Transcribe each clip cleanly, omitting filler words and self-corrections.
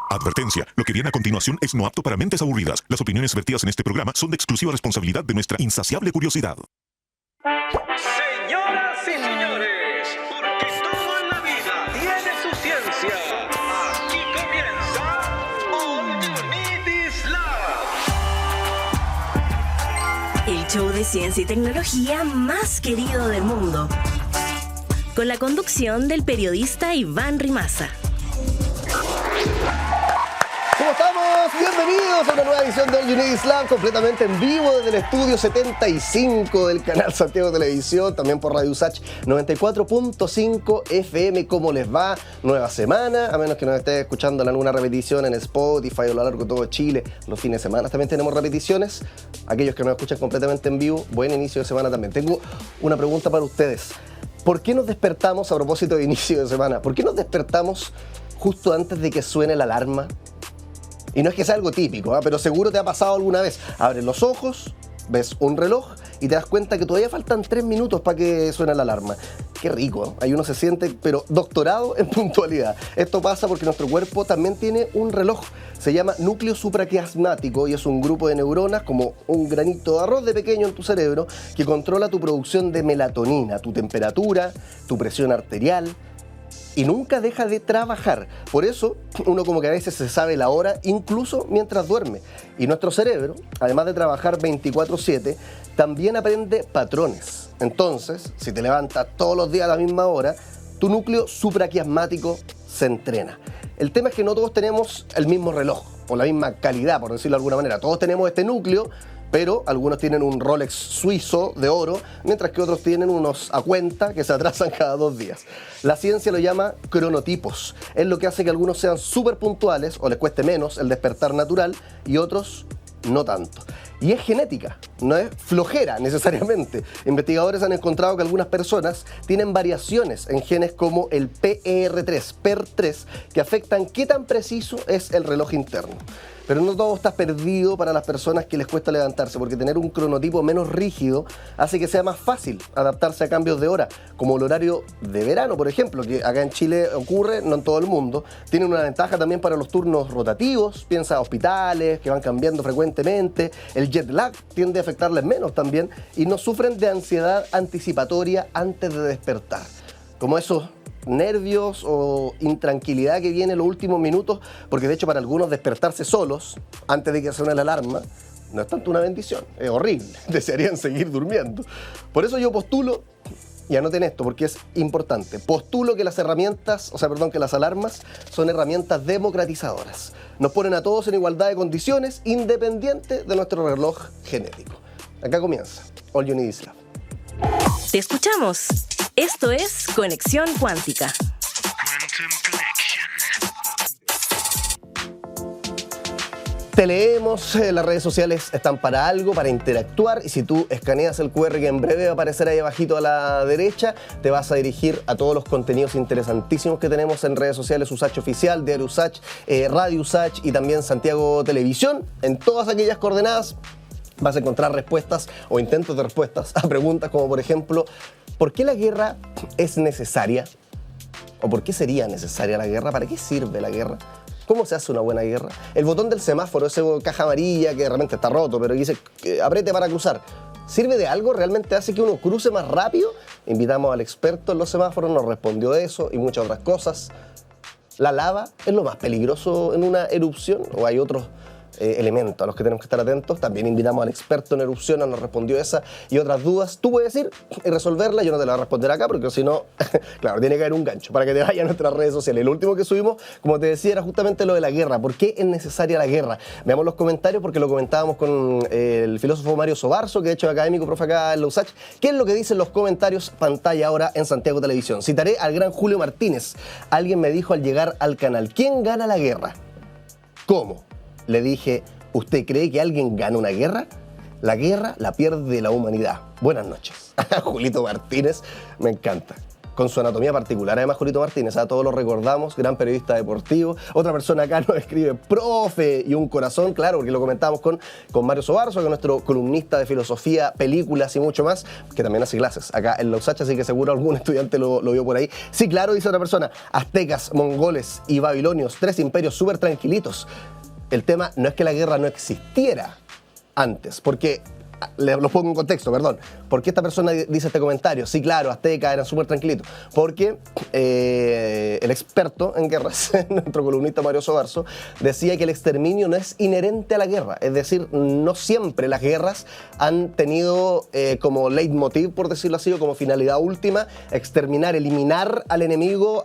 Advertencia, lo que viene a continuación es no apto para mentes aburridas. Las opiniones vertidas en este programa son de exclusiva responsabilidad de nuestra insaciable curiosidad. Señoras y señores, porque todo en la vida tiene su ciencia. Aquí comienza All You Need Is Love. El show de ciencia y tecnología más querido del mundo. Con la conducción del periodista Iván Rimaza. ¿Cómo estamos? Bienvenidos a una nueva edición de All You Need Is Love, completamente en vivo desde el estudio 75 del canal Santiago Televisión, también por Radio USACH 94.5 FM. ¿Cómo les va? Nueva semana, a menos que nos esté escuchando en alguna repetición en Spotify o a lo largo de todo Chile. Los fines de semana también tenemos repeticiones. Aquellos que nos escuchan completamente en vivo, buen inicio de semana también. Tengo una pregunta para ustedes. ¿Por qué nos despertamos, a propósito de inicio de semana, por qué nos despertamos justo antes de que suene la alarma? Y no es que sea algo típico, pero seguro te ha pasado alguna vez. Abres los ojos, ves un reloj y te das cuenta que todavía faltan 3 minutos para que suene la alarma. Qué rico, ahí uno se siente, pero doctorado en puntualidad. Esto pasa porque nuestro cuerpo también tiene un reloj. Se llama núcleo supraquiasmático y es un grupo de neuronas, como un granito de arroz de pequeño en tu cerebro, que controla tu producción de melatonina, tu temperatura, tu presión arterial, y nunca deja de trabajar. Por eso, uno como que a veces se sabe la hora, incluso mientras duerme. Y nuestro cerebro, además de trabajar 24/7, también aprende patrones. Entonces, si te levantas todos los días a la misma hora, tu núcleo supraquiasmático se entrena. El tema es que no todos tenemos el mismo reloj, o la misma calidad, por decirlo de alguna manera. Todos tenemos este núcleo, pero algunos tienen un Rolex suizo de oro, mientras que otros tienen unos a cuenta que se atrasan cada 2 días. La ciencia lo llama cronotipos. Es lo que hace que algunos sean súper puntuales o les cueste menos el despertar natural y otros no tanto. Y es genética, no es flojera necesariamente. Investigadores han encontrado que algunas personas tienen variaciones en genes como el PER3, que afectan qué tan preciso es el reloj interno. Pero no todo está perdido para las personas que les cuesta levantarse, porque tener un cronotipo menos rígido hace que sea más fácil adaptarse a cambios de hora, como el horario de verano, por ejemplo, que acá en Chile ocurre, no en todo el mundo. Tienen una ventaja también para los turnos rotativos, piensa hospitales que van cambiando frecuentemente, el jet lag tiende a afectarles menos también, y no sufren de ansiedad anticipatoria antes de despertar, como esos nervios o intranquilidad que viene en los últimos minutos, porque de hecho para algunos despertarse solos antes de que suene la alarma no es tanto una bendición, es horrible, desearían seguir durmiendo. Por eso yo postulo, y anoten esto porque es importante, postulo que las alarmas son herramientas democratizadoras. Nos ponen a todos en igualdad de condiciones, independiente de nuestro reloj genético. Acá comienza All You Need Is Love. Te escuchamos. Esto es Conexión Cuántica. Te leemos, las redes sociales están para algo, para interactuar, y si tú escaneas el QR que en breve va a aparecer ahí abajito a la derecha, te vas a dirigir a todos los contenidos interesantísimos que tenemos en redes sociales, USACH Oficial, Diario USACH, Radio USACH y también Santiago Televisión. En todas aquellas coordenadas vas a encontrar respuestas o intentos de respuestas a preguntas como, por ejemplo, ¿por qué la guerra es necesaria? ¿O por qué sería necesaria la guerra? ¿Para qué sirve la guerra? ¿Cómo se hace una buena guerra? El botón del semáforo, esa caja amarilla que realmente está roto, pero dice apriete para cruzar, ¿sirve de algo? ¿Realmente hace que uno cruce más rápido? Invitamos al experto en los semáforos, nos respondió eso y muchas otras cosas. ¿La lava es lo más peligroso en una erupción o hay otros elementos a los que tenemos que estar atentos? También invitamos al experto en erupciones, nos respondió esa y otras dudas. Tú puedes ir y resolverla, yo no te la voy a responder acá porque si no, claro, tiene que haber un gancho para que te vaya a nuestras redes sociales. Lo último que subimos, como te decía, era justamente lo de la guerra. ¿Por qué es necesaria la guerra? Veamos los comentarios porque lo comentábamos con el filósofo Mario Sobarzo, que de hecho es académico, profe acá en la USACH. ¿Qué es lo que dicen los comentarios pantalla ahora en Santiago Televisión? Citaré al gran Julio Martínez. Alguien me dijo al llegar al canal, ¿quién gana la guerra? ¿Cómo? Le dije, ¿usted cree que alguien gana una guerra? La guerra la pierde la humanidad. Buenas noches. Julito Martínez, me encanta. con su anatomía particular. Además, Julito Martínez, a todos lo recordamos, gran periodista deportivo. Otra persona acá nos escribe profe y un corazón, claro, porque lo comentábamos con Mario Sobarzo, que es nuestro columnista de filosofía, películas y mucho más, que también hace clases acá en la USACH, así que seguro algún estudiante lo vio por ahí. Sí, claro, dice otra persona, aztecas, mongoles y babilonios, 3 imperios súper tranquilitos. El tema no es que la guerra no existiera antes, porque... Los pongo en contexto, perdón. ¿Por qué esta persona dice este comentario? Sí, claro, aztecas eran súper tranquilitos. Porque el experto en guerras, nuestro columnista Mario Sobarzo, decía que el exterminio no es inherente a la guerra. Es decir, no siempre las guerras han tenido como leitmotiv, por decirlo así, o como finalidad última, exterminar, eliminar al enemigo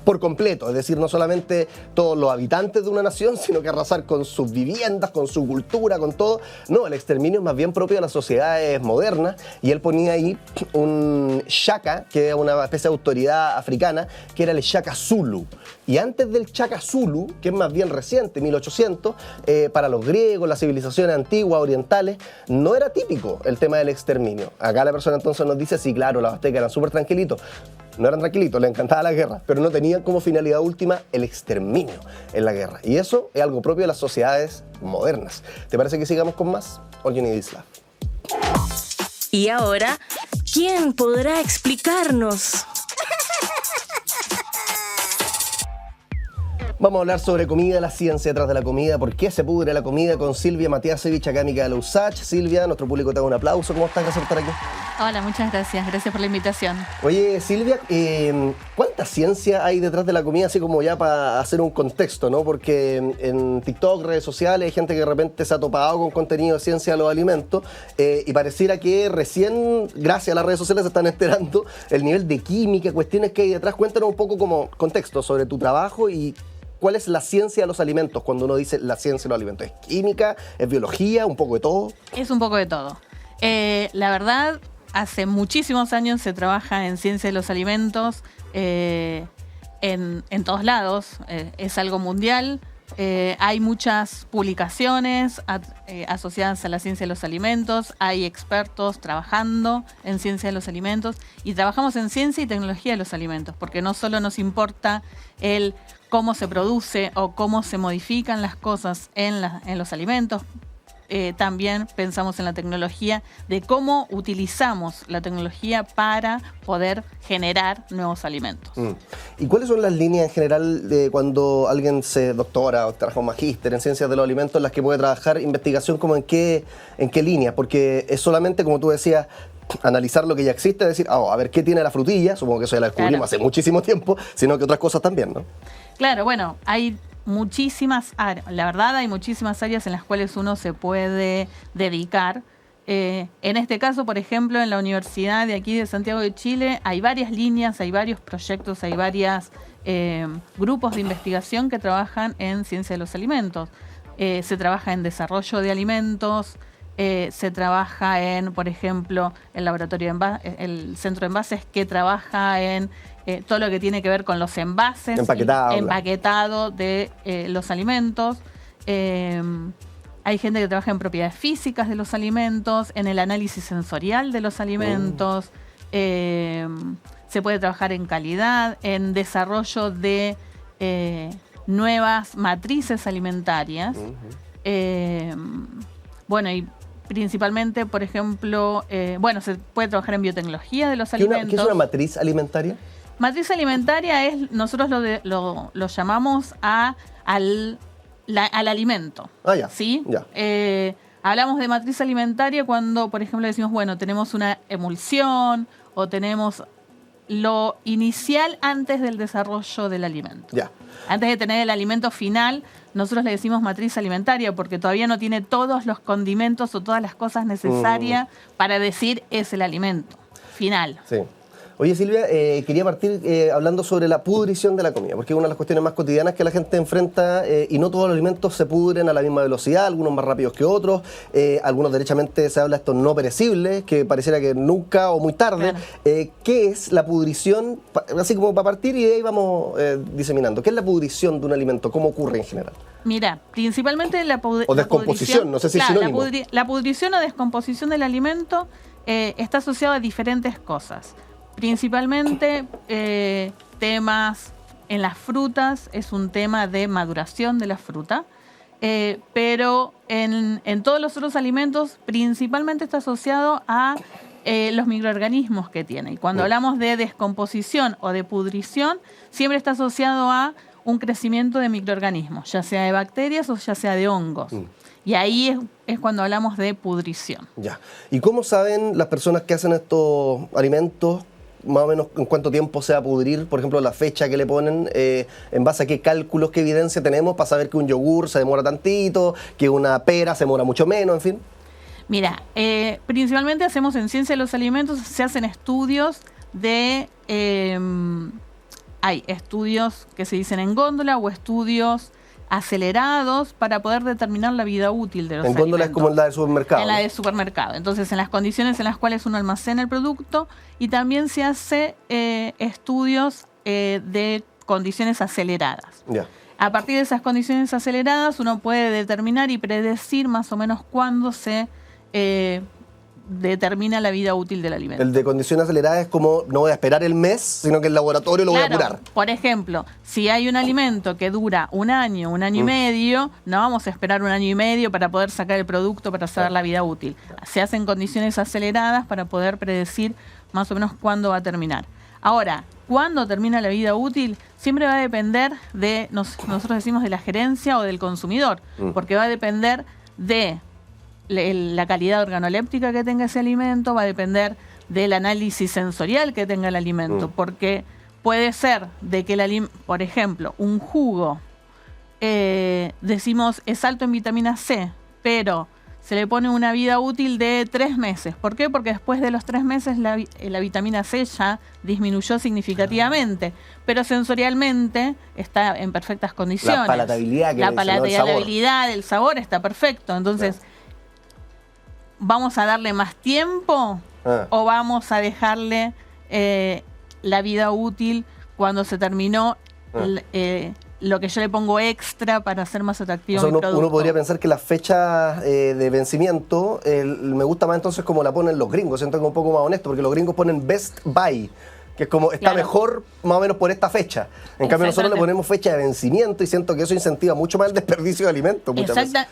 por completo, es decir, no solamente todos los habitantes de una nación, sino que arrasar con sus viviendas, con su cultura, con todo. No, el exterminio es más bien propio de las sociedades modernas, y él ponía ahí un Shaka, que es una especie de autoridad africana, que era el Shaka Zulu. Y antes del Shaka Zulu, que es más bien reciente, 1800, para los griegos, las civilizaciones antiguas, orientales, no era típico el tema del exterminio. Acá la persona entonces nos dice, sí, claro, los aztecas eran súper tranquilitos. No eran tranquilitos, les encantaba la guerra, pero no tenían como finalidad última el exterminio en la guerra. Y eso es algo propio de las sociedades modernas. ¿Te parece que sigamos con más? All You Need Is Love. Y ahora, ¿quién podrá explicarnos? Vamos a hablar sobre comida, la ciencia detrás de la comida, por qué se pudre la comida, con Silvia Matiasevich, académica de la USACH. Silvia, nuestro público te da un aplauso. ¿Cómo estás? Gracias por estar aquí. Hola, muchas gracias. Gracias por la invitación. Oye, Silvia, ¿cuánta ciencia hay detrás de la comida? Así como ya para hacer un contexto, ¿no? Porque en TikTok, redes sociales, hay gente que de repente se ha topado con contenido de ciencia de los alimentos y pareciera que recién, gracias a las redes sociales, se están enterando el nivel de química, cuestiones que hay detrás. Cuéntanos un poco como contexto sobre tu trabajo y cuál es la ciencia de los alimentos cuando uno dice la ciencia de los alimentos. ¿Es química? ¿Es biología? ¿Un poco de todo? Es un poco de todo. La verdad, hace muchísimos años se trabaja en ciencia de los alimentos en todos lados. Es algo mundial. Hay muchas publicaciones asociadas a la ciencia de los alimentos. Hay expertos trabajando en ciencia de los alimentos. Y trabajamos en ciencia y tecnología de los alimentos. Porque no solo nos importa el cómo se produce o cómo se modifican las cosas en los alimentos. También pensamos en la tecnología, de cómo utilizamos la tecnología para poder generar nuevos alimentos. ¿Y cuáles son las líneas en general de cuando alguien se doctora o trabaja un magíster en ciencias de los alimentos en las que puede trabajar investigación? ¿Como en qué línea? Porque es solamente, como tú decías, analizar lo que ya existe, decir, a ver qué tiene la frutilla, supongo que eso ya la descubrimos hace muchísimo tiempo, sino que otras cosas también, ¿no? Claro, bueno, hay muchísimas áreas, la verdad hay muchísimas áreas en las cuales uno se puede dedicar. En este caso, por ejemplo, en la Universidad de aquí de Santiago de Chile hay varias líneas, hay varios proyectos, hay varios grupos de investigación que trabajan en ciencia de los alimentos. Se trabaja en desarrollo de alimentos, se trabaja en, por ejemplo, el centro de envases que trabaja en todo lo que tiene que ver con los envases, empaquetado de los alimentos. Hay gente que trabaja en propiedades físicas de los alimentos, en el análisis sensorial de los alimentos. Se puede trabajar en calidad, en desarrollo de nuevas matrices alimentarias. Bueno, y principalmente, por ejemplo, se puede trabajar en biotecnología de los alimentos. ¿Qué es una matriz alimentaria? Matriz alimentaria es, nosotros lo llamamos al alimento. Ya. ¿Sí? Ya. Hablamos de matriz alimentaria cuando, por ejemplo, decimos, bueno, tenemos una emulsión o tenemos lo inicial antes del desarrollo del alimento. Ya. Antes de tener el alimento final, nosotros le decimos matriz alimentaria porque todavía no tiene todos los condimentos o todas las cosas necesarias para decir es el alimento final. Sí. Oye, Silvia, quería partir hablando sobre la pudrición de la comida, porque es una de las cuestiones más cotidianas que la gente enfrenta y no todos los alimentos se pudren a la misma velocidad, algunos más rápidos que otros, algunos derechamente se habla de estos no perecibles, que pareciera que nunca o muy tarde. Claro. ¿Qué es la pudrición? Así como para partir y de ahí vamos diseminando. ¿Qué es la pudrición de un alimento? ¿Cómo ocurre en general? Mira, principalmente o descomposición, no sé si es sinónimo. La pudrición o descomposición del alimento está asociada a diferentes cosas. Principalmente temas en las frutas, es un tema de maduración de la fruta, pero en todos los otros alimentos principalmente está asociado a los microorganismos que tiene. Y cuando hablamos de descomposición o de pudrición, siempre está asociado a un crecimiento de microorganismos, ya sea de bacterias o ya sea de hongos. Y ahí es cuando hablamos de pudrición. Ya. ¿Y cómo saben las personas que hacen estos alimentos más o menos en cuánto tiempo se va a pudrir? Por ejemplo, la fecha que le ponen, en base a qué cálculos, qué evidencia tenemos para saber que un yogur se demora tantito, que una pera se demora mucho menos, en fin. Mira, principalmente hacemos en ciencia de los alimentos, se hacen estudios de... hay estudios que se dicen en góndola o estudios acelerados para poder determinar la vida útil de los alimentos. En góndola es como en la del supermercado. En la del supermercado. Entonces, en las condiciones en las cuales uno almacena el producto, y también se hace estudios de condiciones aceleradas. Ya. A partir de esas condiciones aceleradas, uno puede determinar y predecir más o menos cuándo se determina la vida útil del alimento. El de condición acelerada es como no voy a esperar el mes, sino que el laboratorio lo voy a apurar. Por ejemplo, si hay un alimento que dura un año y medio, no vamos a esperar un año y medio para poder sacar el producto para saber la vida útil. Se hacen condiciones aceleradas para poder predecir más o menos cuándo va a terminar. Ahora, ¿cuándo termina la vida útil? Siempre va a depender de, nosotros decimos, de la gerencia o del consumidor, porque va a depender de la calidad organoléptica que tenga ese alimento, va a depender del análisis sensorial que tenga el alimento, porque puede ser de que por ejemplo, un jugo, decimos es alto en vitamina C, pero se le pone una vida útil de 3 meses. ¿Por qué? Porque después de los 3 meses la vitamina C ya disminuyó significativamente, pero sensorialmente está en perfectas condiciones. La palatabilidad, el sabor está perfecto. Entonces, ¿vamos a darle más tiempo o vamos a dejarle la vida útil cuando se terminó lo que yo le pongo extra para hacer más atractivo mi producto? Uno podría pensar que las fechas de vencimiento me gusta más entonces como la ponen los gringos. Siento que es un poco más honesto, porque los gringos ponen best buy, que es como está mejor más o menos por esta fecha. En cambio nosotros le ponemos fecha de vencimiento y siento que eso incentiva mucho más el desperdicio de alimentos.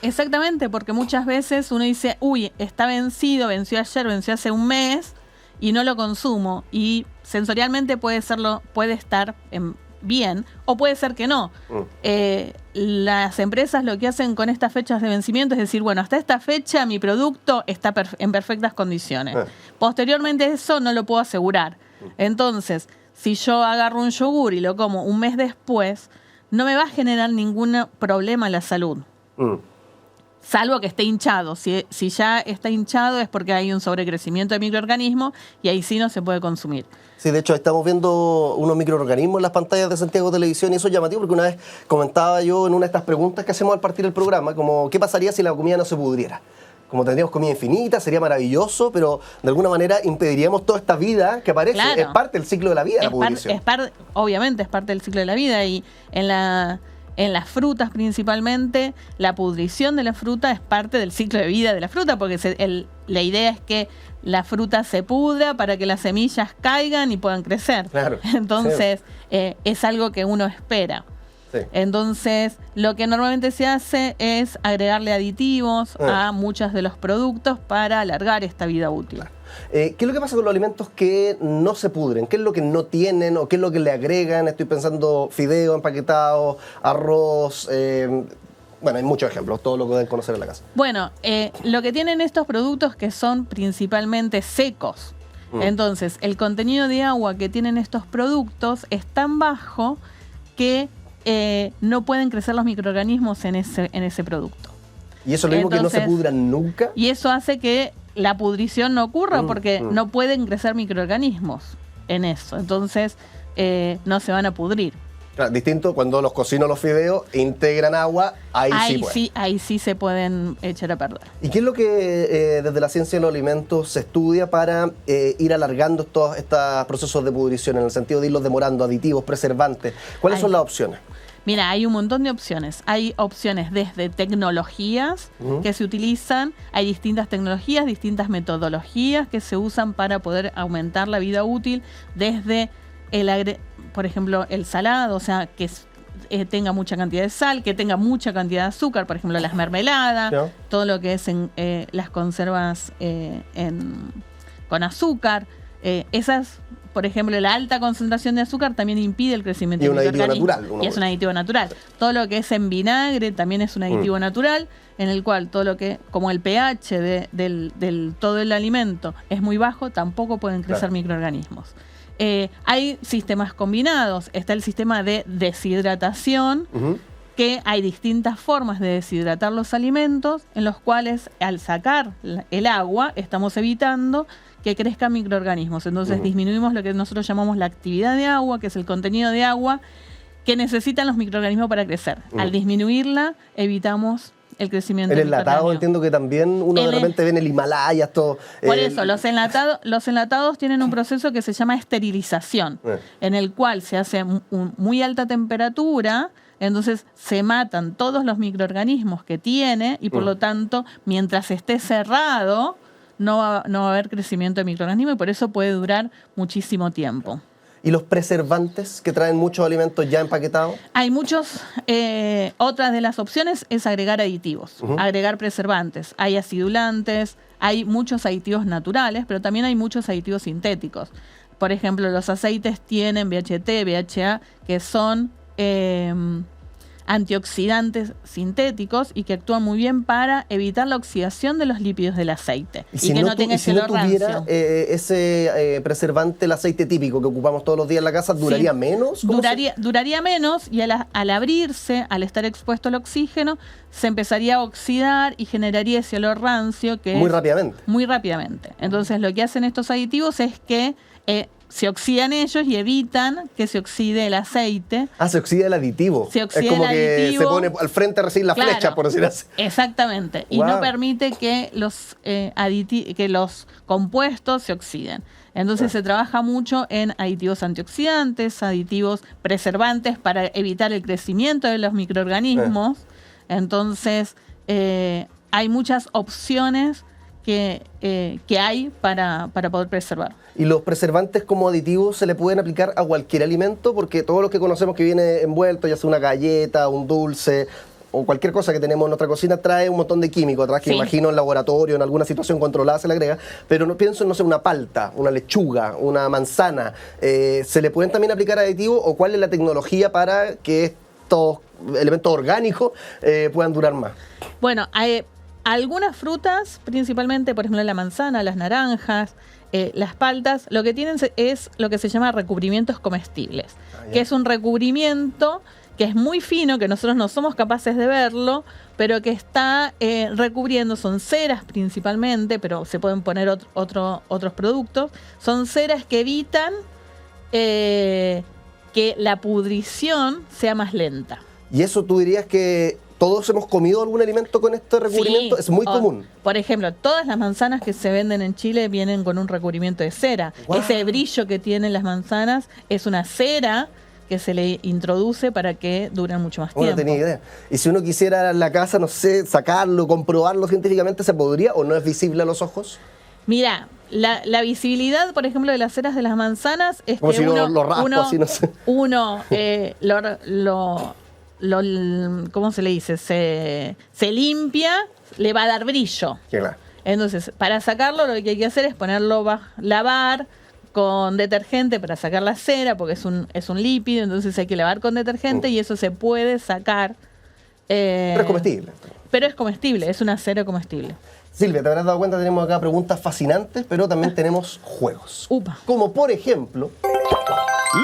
Exactamente, porque muchas veces uno dice, uy, está vencido, venció ayer, venció hace un mes y no lo consumo. Y sensorialmente puede estar bien o puede ser que no. Las empresas lo que hacen con estas fechas de vencimiento es decir, bueno, hasta esta fecha mi producto está en perfectas condiciones. Posteriormente eso no lo puedo asegurar. Entonces, si yo agarro un yogur y lo como un mes después, no me va a generar ningún problema en la salud. Salvo que esté hinchado. Si ya está hinchado es porque hay un sobrecrecimiento de microorganismos y ahí sí no se puede consumir. Sí, de hecho estamos viendo unos microorganismos en las pantallas de Santiago Televisión y eso es llamativo porque una vez comentaba yo en una de estas preguntas que hacemos al partir del programa, como ¿qué pasaría si la comida no se pudriera? Como tendríamos comida infinita, sería maravilloso, pero de alguna manera impediríamos toda esta vida que aparece. Claro. Es parte del ciclo de la vida, la pudrición. Obviamente es parte del ciclo de la vida y en las frutas principalmente, la pudrición de la fruta es parte del ciclo de vida de la fruta, porque la idea es que la fruta se pudra para que las semillas caigan y puedan crecer. Claro. Entonces, es algo que uno espera. Sí. Entonces, lo que normalmente se hace es agregarle aditivos a muchos de los productos para alargar esta vida útil. Claro. ¿Qué es lo que pasa con los alimentos que no se pudren? ¿Qué es lo que no tienen o qué es lo que le agregan? Estoy pensando fideo empaquetado, arroz. Bueno, hay muchos ejemplos, todo lo que deben conocer en la casa. Bueno, lo que tienen estos productos que son principalmente secos. Entonces, el contenido de agua que tienen estos productos es tan bajo que no pueden crecer los microorganismos en ese producto. ¿Y eso es lo mismo que no se pudran nunca? Y eso hace que la pudrición no ocurra porque no pueden crecer microorganismos en eso. Entonces, no se van a pudrir. Claro, distinto cuando los cocino los fideos, integran agua, ahí sí se pueden echar a perder. ¿Y qué es lo que desde la ciencia de los alimentos se estudia para ir alargando estos procesos de pudrición, en el sentido de irlos demorando, aditivos, preservantes? ¿Cuáles son las opciones? Mira, hay un montón de opciones. Hay opciones desde tecnologías que se utilizan, hay distintas tecnologías, distintas metodologías que se usan para poder aumentar la vida útil, desde por ejemplo, el salado, o sea, que tenga mucha cantidad de sal, que tenga mucha cantidad de azúcar, por ejemplo, las mermeladas, ¿no? Todo lo que es las conservas con azúcar. Esas, por ejemplo, la alta concentración de azúcar también impide el crecimiento Y de un aditivo microorganismos. natural. Y es un aditivo natural. Todo lo que es en vinagre también es un aditivo natural, en el cual todo lo que, como el pH del todo el alimento es muy bajo, tampoco pueden crecer microorganismos. Hay sistemas combinados. Está el sistema de deshidratación, que hay distintas formas de deshidratar los alimentos, en los cuales al sacar el agua estamos evitando que crezcan microorganismos. Entonces disminuimos lo que nosotros llamamos la actividad de agua, que es el contenido de agua que necesitan los microorganismos para crecer. Al disminuirla, evitamos el crecimiento. El del enlatado, microorganismo. entiendo que también uno de repente ve en el Himalaya todo. Por eso, los enlatados tienen un proceso que se llama esterilización, en el cual se hace muy alta temperatura, entonces se matan todos los microorganismos que tiene y por lo tanto, mientras esté cerrado, no va a haber crecimiento de microorganismos y por eso puede durar muchísimo tiempo. ¿Y los preservantes que traen muchos alimentos ya empaquetados? Hay muchos, otras de las opciones es agregar aditivos, agregar preservantes. Hay acidulantes, hay muchos aditivos naturales, pero también hay muchos aditivos sintéticos. Por ejemplo, los aceites tienen BHT, BHA, que son antioxidantes sintéticos y que actúan muy bien para evitar la oxidación de los lípidos del aceite y que no tenga ese olor tuviera rancio. ese preservante, el aceite típico que ocupamos todos los días en la casa, ¿duraría menos? Duraría menos y al abrirse, al estar expuesto al oxígeno, se empezaría a oxidar y generaría ese olor rancio que Muy rápidamente. Muy rápidamente. Entonces lo que hacen estos aditivos es que se oxidan ellos y evitan que se oxide el aceite. Ah, se oxida el aditivo. Se oxida es como el que aditivo. se pone al frente a recibir la Claro, flecha, por decir así. Exactamente. Y Wow. no permite que los compuestos se oxiden. Entonces se trabaja mucho en aditivos antioxidantes, aditivos preservantes para evitar el crecimiento de los microorganismos. Entonces hay muchas opciones que hay para poder preservar. ¿Y los preservantes como aditivos se le pueden aplicar a cualquier alimento? Porque todos los que conocemos que viene envuelto, ya sea una galleta, un dulce o cualquier cosa que tenemos en nuestra cocina, trae un montón de químicos atrás que Sí. imagino en laboratorio, en alguna situación controlada se le agrega, pero no pienso en, no sé, una palta, una lechuga, una manzana. ¿Se le pueden también aplicar aditivos o cuál es la tecnología para que estos elementos orgánicos puedan durar más? Bueno, hay algunas frutas, principalmente, por ejemplo, la manzana, las naranjas, las paltas, lo que tienen es lo que se llama recubrimientos comestibles, que es un recubrimiento que es muy fino, que nosotros no somos capaces de verlo, pero que está recubriendo, son ceras principalmente, pero se pueden poner otros productos, son ceras que evitan que la pudrición sea más lenta. ¿Y eso tú dirías que todos hemos comido algún alimento con este recubrimiento? Sí. Es muy común. Por ejemplo, todas las manzanas que se venden en Chile vienen con un recubrimiento de cera. ¡Guau! Ese brillo que tienen las manzanas es una cera que se le introduce para que duren mucho más No tiempo. tenía idea. Y si uno quisiera en la casa, no sé, sacarlo, comprobarlo científicamente, ¿se podría o no es visible a los ojos? Mira, la visibilidad, por ejemplo, de las ceras de las manzanas es Como que si lo raspo así, no sé. ¿Cómo se le dice? Se limpia, le va a dar brillo. Que claro. Entonces, para sacarlo lo que hay que hacer es ponerlo, lavar con detergente para sacar la cera, porque es un lípido, entonces hay que lavar con detergente y eso se puede sacar. Pero es comestible. Pero es comestible, es una cera comestible. Silvia, te habrás dado cuenta, tenemos acá preguntas fascinantes, pero también tenemos juegos. Upa. Como por ejemplo,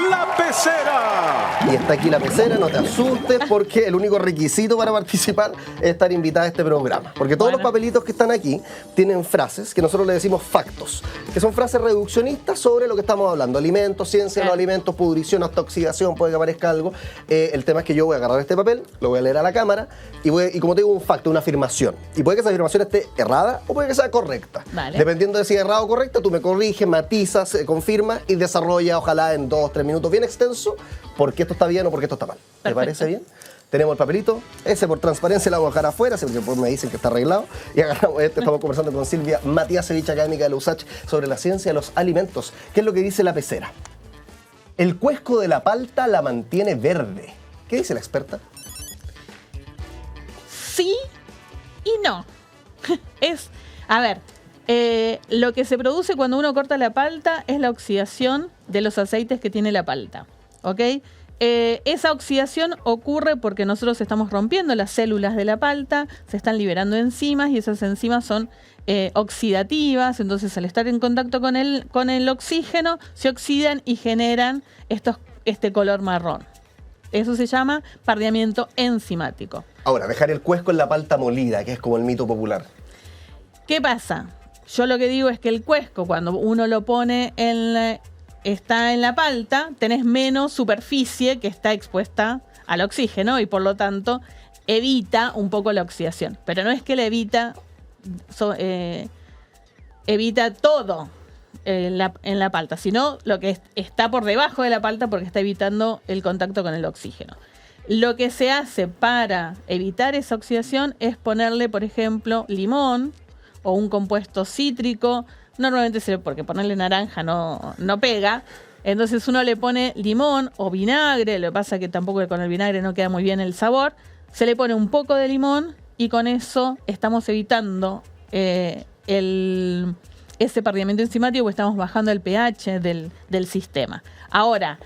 La Pecera. y está aquí la pecera, no te asustes, porque el único requisito para participar es estar invitada a este programa. Porque todos los papelitos que están aquí tienen frases que nosotros le decimos factos, que son frases reduccionistas sobre lo que estamos hablando. Alimentos, ciencia de los alimentos, pudrición, hasta oxidación, puede que aparezca algo. El tema es que yo voy a agarrar este papel, lo voy a leer a la cámara, y como te digo, un facto, una afirmación. Y puede que esa afirmación esté errada o puede que sea correcta. Vale. Dependiendo de si es errada o correcta, tú me corriges, matizas, confirmas y desarrolla, ojalá en 2 o 3 minutos bien extenso, por qué esto está bien o por qué esto está mal. ¿Te Perfecto. parece bien? Tenemos el papelito, ese por transparencia lo vamos a dejar afuera, porque después me dicen que está arreglado. Y agarramos este, estamos conversando con Silvia Matiasevich, académica de la USACH, sobre la ciencia de los alimentos. ¿Qué es lo que dice la pecera? El cuesco de la palta la mantiene verde. ¿Qué dice la experta? Sí y no. Lo que se produce cuando uno corta la palta es la oxidación de los aceites que tiene la palta. ¿Ok? Esa oxidación ocurre porque nosotros estamos rompiendo las células de la palta, se están liberando enzimas y esas enzimas son oxidativas, entonces al estar en contacto con el oxígeno se oxidan y generan este color marrón. Eso se llama pardeamiento enzimático. Ahora, dejar el cuesco en la palta molida, que es como el mito popular. ¿Qué pasa? Yo lo que digo es que el cuesco, cuando uno lo pone está en la palta, tenés menos superficie que está expuesta al oxígeno y por lo tanto evita un poco la oxidación. Pero no es que le evita todo en la palta, sino lo que está por debajo de la palta porque está evitando el contacto con el oxígeno. Lo que se hace para evitar esa oxidación es ponerle, por ejemplo, limón o un compuesto cítrico. Normalmente porque ponerle naranja no pega. Entonces uno le pone limón o vinagre. Lo que pasa es que tampoco con el vinagre no queda muy bien el sabor. Se le pone un poco de limón y con eso estamos evitando ese pardeamiento enzimático porque estamos bajando el pH del sistema. Ahora,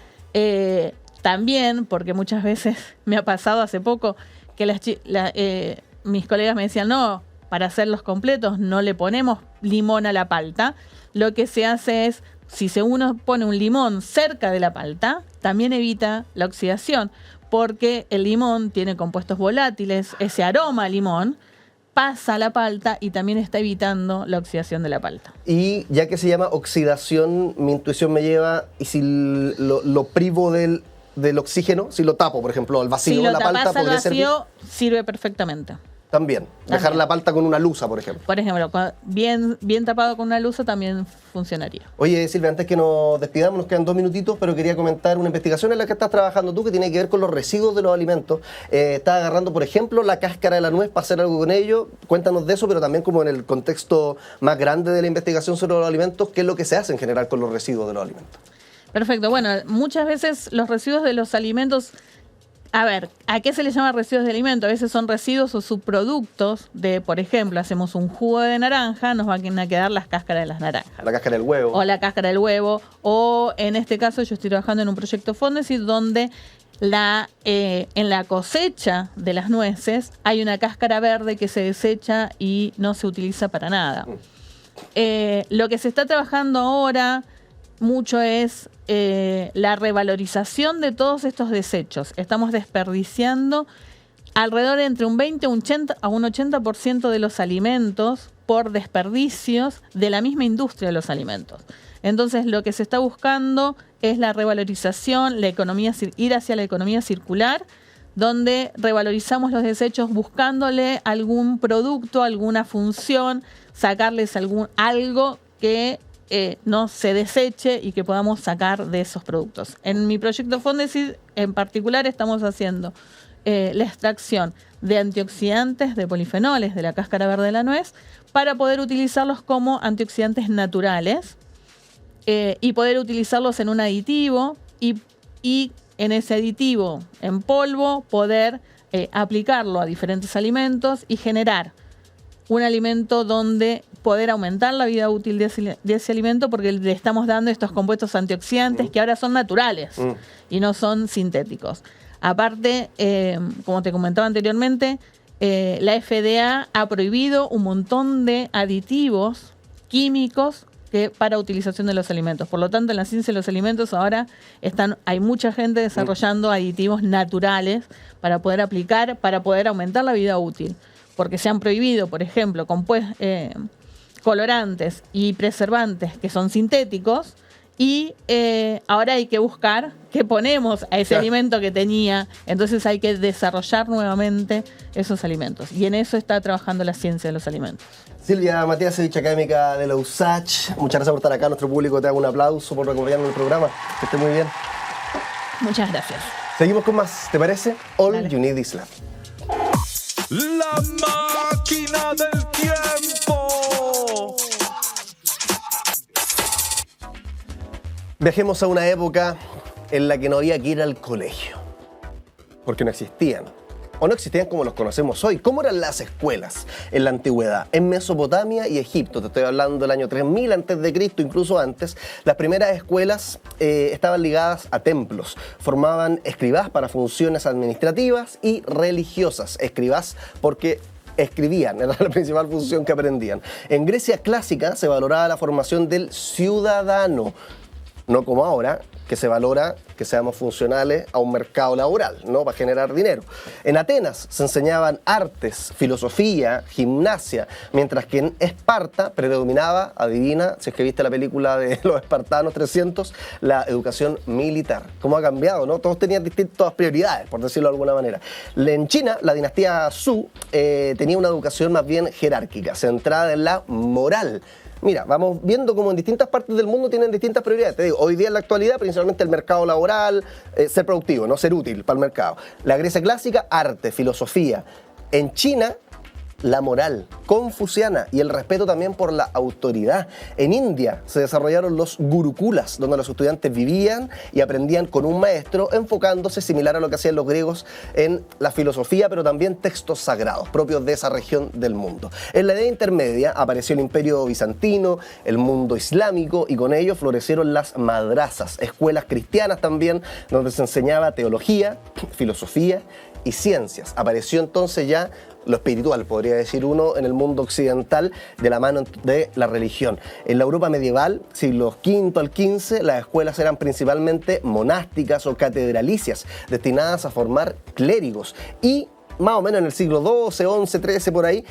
también, porque muchas veces me ha pasado hace poco que mis colegas me decían, no, para hacerlos completos no le ponemos limón a la palta. Lo que se hace es, si uno pone un limón cerca de la palta, también evita la oxidación, porque el limón tiene compuestos volátiles, ese aroma a limón pasa a la palta y también está evitando la oxidación de la palta. Y ya que se llama oxidación, mi intuición me lleva, y si lo privo del oxígeno, si lo tapo, por ejemplo, al vacío, si la palta podría servir. Si lo tapas al vacío, sirve perfectamente. También. Dejar la palta con una luza, por ejemplo. Por ejemplo, bien tapado con una luza también funcionaría. Oye, Silvia, antes que nos despidamos, nos quedan 2 minutitos, pero quería comentar una investigación en la que estás trabajando tú que tiene que ver con los residuos de los alimentos. Estás agarrando, por ejemplo, la cáscara de la nuez para hacer algo con ello. Cuéntanos de eso, pero también como en el contexto más grande de la investigación sobre los alimentos, ¿qué es lo que se hace en general con los residuos de los alimentos? Perfecto. Bueno, muchas veces los residuos de los alimentos... A ver, ¿a qué se le llama residuos de alimento? A veces son residuos o subproductos de, por ejemplo, hacemos un jugo de naranja, nos van a quedar las cáscaras de las naranjas. La cáscara del huevo. O la cáscara del huevo. O en este caso yo estoy trabajando en un proyecto Fondesit donde en la cosecha de las nueces hay una cáscara verde que se desecha y no se utiliza para nada. Lo que se está trabajando ahora mucho es la revalorización de todos estos desechos. Estamos desperdiciando alrededor de entre un 20 a un 80% de los alimentos por desperdicios de la misma industria de los alimentos. Entonces lo que se está buscando es la revalorización, ir hacia la economía circular, donde revalorizamos los desechos buscándole algún producto, alguna función, sacarles algo que no se deseche y que podamos sacar de esos productos. En mi proyecto Fondesit en particular estamos haciendo la extracción de antioxidantes, de polifenoles de la cáscara verde de la nuez para poder utilizarlos como antioxidantes naturales y poder utilizarlos en un aditivo y en ese aditivo en polvo poder aplicarlo a diferentes alimentos y generar un alimento donde poder aumentar la vida útil de ese alimento porque le estamos dando estos compuestos antioxidantes que ahora son naturales y no son sintéticos. Aparte, como te comentaba anteriormente, la FDA ha prohibido un montón de aditivos químicos para utilización de los alimentos. Por lo tanto, en la ciencia de los alimentos ahora hay mucha gente desarrollando aditivos naturales para poder aplicar, para poder aumentar la vida útil. Porque se han prohibido, por ejemplo, colorantes y preservantes que son sintéticos y ahora hay que buscar qué ponemos a ese alimento que tenía. Entonces hay que desarrollar nuevamente esos alimentos. Y en eso está trabajando la ciencia de los alimentos. Silvia Matiasevich, académica de la USACH. Muchas gracias por estar acá. Nuestro público te haga un aplauso por acompañarnos en el programa. Que esté muy bien. Muchas gracias. Seguimos con más, ¿te parece? All Dale. You Need Is Love. La máquina del tiempo. Viajemos a una época en la que no había que ir al colegio, porque no existían, o no existían como los conocemos hoy. ¿Cómo eran las escuelas en la antigüedad? En Mesopotamia y Egipto, te estoy hablando del año 3000 a.C., incluso antes, las primeras escuelas estaban ligadas a templos. Formaban escribás para funciones administrativas y religiosas. Escribás porque escribían, era la principal función que aprendían. En Grecia clásica se valoraba la formación del ciudadano, no como ahora, que se valora que seamos funcionales a un mercado laboral, ¿no? Para generar dinero. En Atenas se enseñaban artes, filosofía, gimnasia, mientras que en Esparta predominaba, adivina, si es que viste la película de los espartanos 300, la educación militar. ¿Cómo ha cambiado, no? Todos tenían distintas prioridades, por decirlo de alguna manera. En China, la dinastía Zhou tenía una educación más bien jerárquica, centrada en la moral. Mira, vamos viendo cómo en distintas partes del mundo tienen distintas prioridades. Te digo, hoy día en la actualidad, principalmente el mercado laboral, ser productivo, no ser útil para el mercado. La Grecia clásica, arte, filosofía. En China, la moral confuciana y el respeto también por la autoridad. En India se desarrollaron los gurukulas, donde los estudiantes vivían y aprendían con un maestro, enfocándose similar a lo que hacían los griegos en la filosofía, pero también textos sagrados propios de esa región del mundo. En la Edad Intermedia apareció el Imperio Bizantino, el mundo islámico, y con ello florecieron las madrasas, escuelas cristianas también, donde se enseñaba teología, filosofía y ciencias. Apareció entonces ya lo espiritual, podría decir uno, en el mundo occidental de la mano de la religión. En la Europa medieval, siglos V al XV, las escuelas eran principalmente monásticas o catedralicias, destinadas a formar clérigos. Y más o menos en el siglo XII, XI, XIII, por ahí,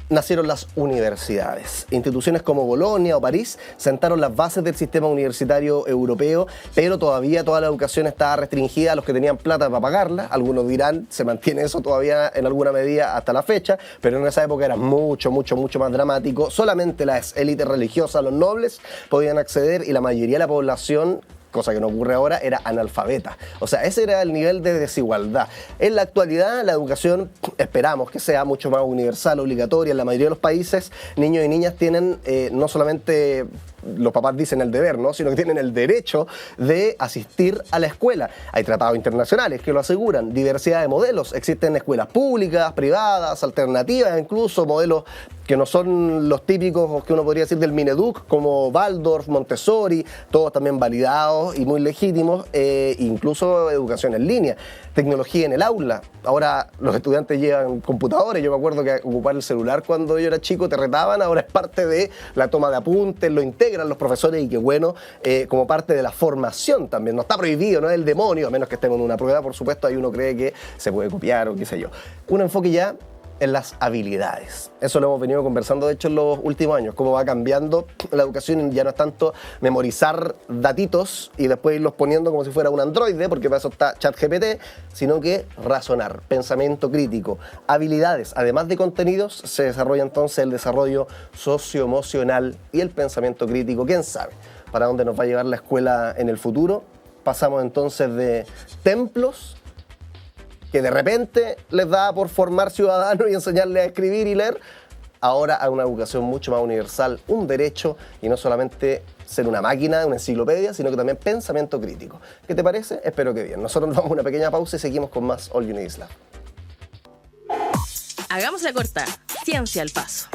nacieron las universidades. Instituciones como Bolonia o París sentaron las bases del sistema universitario europeo, pero todavía toda la educación estaba restringida a los que tenían plata para pagarla. Algunos dirán, se mantiene eso todavía en alguna medida hasta la fecha, pero en esa época era mucho más dramático. Solamente las élites religiosas, los nobles, podían acceder y la mayoría de la población, cosa que no ocurre ahora, era analfabeta. O sea, ese era el nivel de desigualdad. En la actualidad, la educación esperamos que sea mucho más universal, obligatoria. En la mayoría de los países, niños y niñas tienen no solamente, los papás dicen el deber, ¿no?, sino que tienen el derecho de asistir a la escuela. Hay tratados internacionales que lo aseguran. Diversidad de modelos. Existen escuelas públicas, privadas, alternativas, incluso modelos que no son los típicos que uno podría decir del Mineduc, como Waldorf, Montessori, todos también validados y muy legítimos, incluso educación en línea, tecnología en el aula. Ahora los estudiantes llevan computadores. Yo me acuerdo que ocupar el celular cuando yo era chico te retaban, ahora es parte de la toma de apuntes, lo integran los profesores y qué bueno, como parte de la formación también. No está prohibido, no es el demonio, a menos que estemos en una prueba, por supuesto, ahí uno cree que se puede copiar o qué sé yo. Un enfoque ya en las habilidades. Eso lo hemos venido conversando, de hecho, en los últimos años, cómo va cambiando la educación. Ya no es tanto memorizar datitos y después irlos poniendo como si fuera un androide, porque para eso está ChatGPT, sino que razonar, pensamiento crítico, habilidades. Además de contenidos, se desarrolla entonces el desarrollo socioemocional y el pensamiento crítico. ¿Quién sabe para dónde nos va a llevar la escuela en el futuro? Pasamos entonces de templos que de repente les da por formar ciudadanos y enseñarles a escribir y leer, ahora a una educación mucho más universal, un derecho, y no solamente ser una máquina, una enciclopedia, sino que también pensamiento crítico. ¿Qué te parece? Espero que bien. Nosotros nos vamos a una pequeña pausa y seguimos con más All You Need Is Love. Hagamos la corta. Ciencia al paso.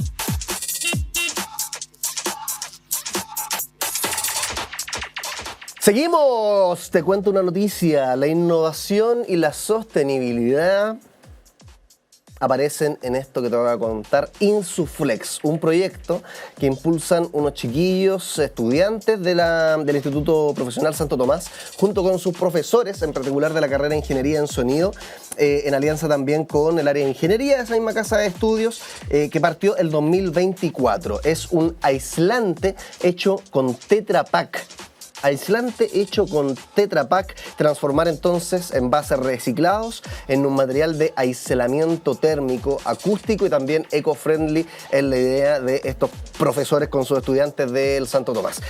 Seguimos, te cuento una noticia. La innovación y la sostenibilidad aparecen en esto que te voy a contar, Insuflex, un proyecto que impulsan unos chiquillos estudiantes del Instituto Profesional Santo Tomás, junto con sus profesores, en particular de la carrera de Ingeniería en Sonido, en alianza también con el área de Ingeniería de esa misma casa de estudios, que partió el 2024. Es un aislante hecho con Tetra Pak. Aislante hecho con Tetra Pak, transformar entonces envases reciclados en un material de aislamiento térmico, acústico y también eco-friendly, es la idea de estos profesores con sus estudiantes del Santo Tomás.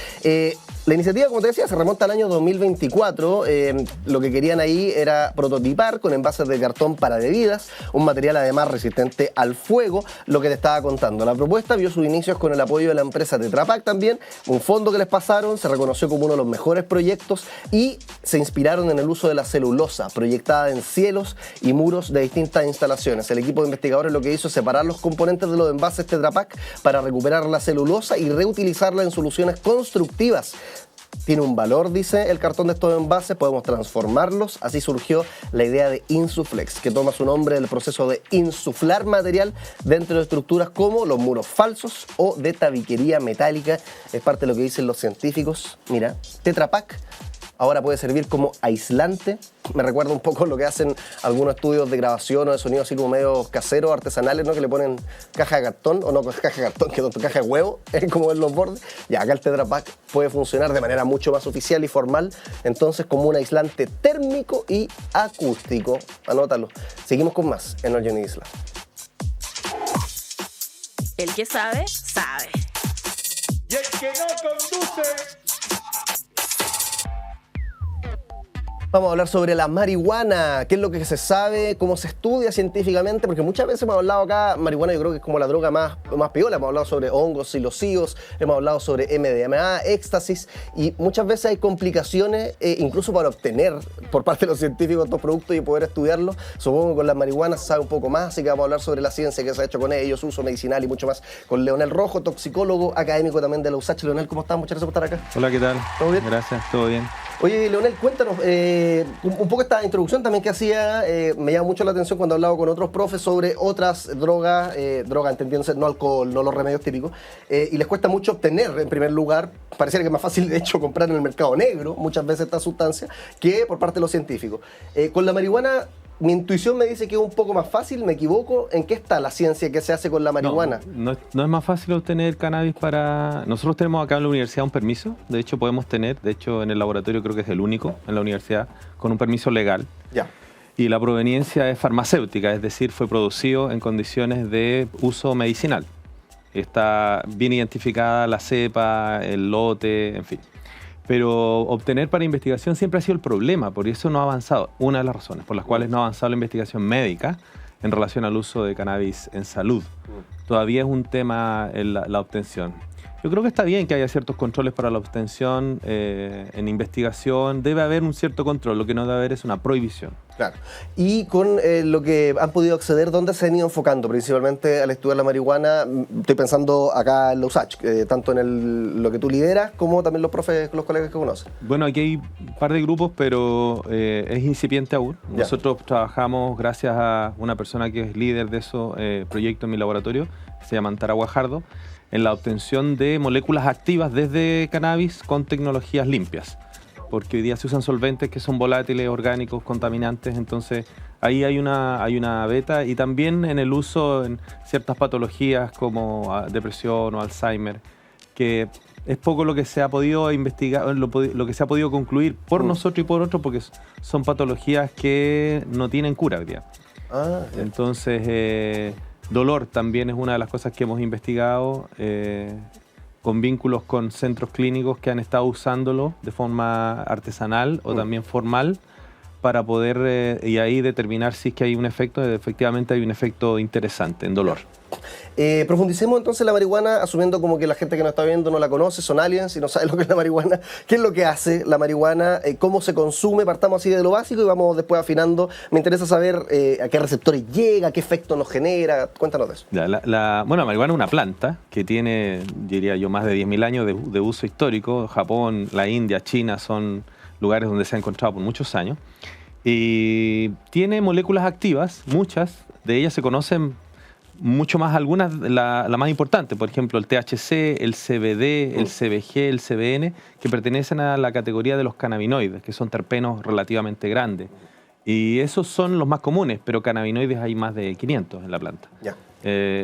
La iniciativa, como te decía, se remonta al año 2024. Lo que querían ahí era prototipar con envases de cartón para bebidas, un material además resistente al fuego, lo que te estaba contando. La propuesta vio sus inicios con el apoyo de la empresa Tetra Pak también, un fondo que les pasaron, se reconoció como uno de los mejores proyectos y se inspiraron en el uso de la celulosa, proyectada en cielos y muros de distintas instalaciones. El equipo de investigadores lo que hizo es separar los componentes de los envases Tetra Pak para recuperar la celulosa y reutilizarla en soluciones constructivas. Tiene un valor, dice el cartón de estos envases, podemos transformarlos. Así surgió la idea de Insuflex, que toma su nombre del proceso de insuflar material dentro de estructuras como los muros falsos o de tabiquería metálica. Es parte de lo que dicen los científicos. Mira, Tetra Pak ahora puede servir como aislante. Me recuerda un poco lo que hacen algunos estudios de grabación o de sonido así como medio caseros, artesanales, ¿no? Que le ponen caja de cartón, o no caja de cartón, que caja de huevo, como en los bordes. Y acá el Tetra Pak puede funcionar de manera mucho más oficial y formal, entonces como un aislante térmico y acústico. Anótalo. Seguimos con más en All You Need Is Love. El que sabe, sabe. Y el que no conduce. Vamos a hablar sobre la marihuana, qué es lo que se sabe, cómo se estudia científicamente, porque muchas veces hemos hablado acá, marihuana yo creo que es como la droga más piola, hemos hablado sobre hongos, psilocibos, hemos hablado sobre MDMA, éxtasis, y muchas veces hay complicaciones, incluso para obtener por parte de los científicos estos productos y poder estudiarlos. Supongo que con la marihuana se sabe un poco más, así que vamos a hablar sobre la ciencia que se ha hecho con ellos, uso medicinal y mucho más, con Leonel Rojo, toxicólogo, académico también de la USACH. Leonel, ¿cómo estás? Muchas gracias por estar acá. Hola, ¿qué tal? ¿Todo bien? Gracias, todo bien. Oye, Leonel, cuéntanos un poco esta introducción también que hacía. Me llama mucho la atención cuando he hablado con otros profes sobre otras drogas, entendiéndose no alcohol, no los remedios típicos, y les cuesta mucho obtener, en primer lugar, pareciera que es más fácil de hecho comprar en el mercado negro muchas veces esta sustancia que por parte de los científicos. Con la marihuana, mi intuición me dice que es un poco más fácil, ¿me equivoco? ¿En qué está la ciencia que se hace con la marihuana? No es más fácil obtener cannabis para... Nosotros tenemos acá en la universidad un permiso, de hecho podemos tener, de hecho en el laboratorio creo que es el único en la universidad con un permiso legal. Ya. Y la proveniencia es farmacéutica, es decir, fue producido en condiciones de uso medicinal. Está bien identificada la cepa, el lote, en fin. Pero obtener para investigación siempre ha sido el problema, por eso no ha avanzado. Una de las razones por las cuales no ha avanzado la investigación médica en relación al uso de cannabis en salud. Todavía es un tema la obtención. Yo creo que está bien que haya ciertos controles para la obtención en investigación. Debe haber un cierto control, lo que no debe haber es una prohibición. Claro. Y con lo que han podido acceder, ¿dónde se han ido enfocando? Principalmente al estudiar la marihuana, estoy pensando acá en la USACH, tanto en lo que tú lideras como también los profes, los colegas que conocen. Bueno, aquí hay un par de grupos, pero es incipiente aún. Ya. Nosotros trabajamos gracias a una persona que es líder de esos proyectos en mi laboratorio, se llama Antara Guajardo, en la obtención de moléculas activas desde cannabis con tecnologías limpias. Porque hoy día se usan solventes que son volátiles, orgánicos, contaminantes, entonces ahí hay una beta, y también en el uso en ciertas patologías como depresión o Alzheimer, que es poco lo que se ha podido investigar, lo que se ha podido concluir por nosotros y por otros, porque son patologías que no tienen cura hoy día. Entonces, dolor también es una de las cosas que hemos investigado, con vínculos con centros clínicos que han estado usándolo de forma artesanal o también formal para poder y ahí determinar si es que hay un efecto. Efectivamente hay un efecto interesante en dolor. Profundicemos entonces la marihuana, asumiendo como que la gente que nos está viendo no la conoce, son aliens y no sabe lo que es la marihuana. ¿Qué es lo que hace la marihuana? ¿Cómo se consume? Partamos así de lo básico y vamos después afinando. Me interesa saber a qué receptores llega, qué efecto nos genera. Cuéntanos de eso. Bueno, la marihuana es una planta que tiene, diría yo, más de 10.000 años de uso histórico. Japón, la India, China son lugares donde se ha encontrado por muchos años. Y tiene moléculas activas, muchas de ellas se conocen mucho más, algunas, la más importante, por ejemplo, el THC, el CBD, el CBG, el CBN, que pertenecen a la categoría de los cannabinoides, que son terpenos relativamente grandes. Y esos son los más comunes, pero cannabinoides hay más de 500 en la planta. Ya.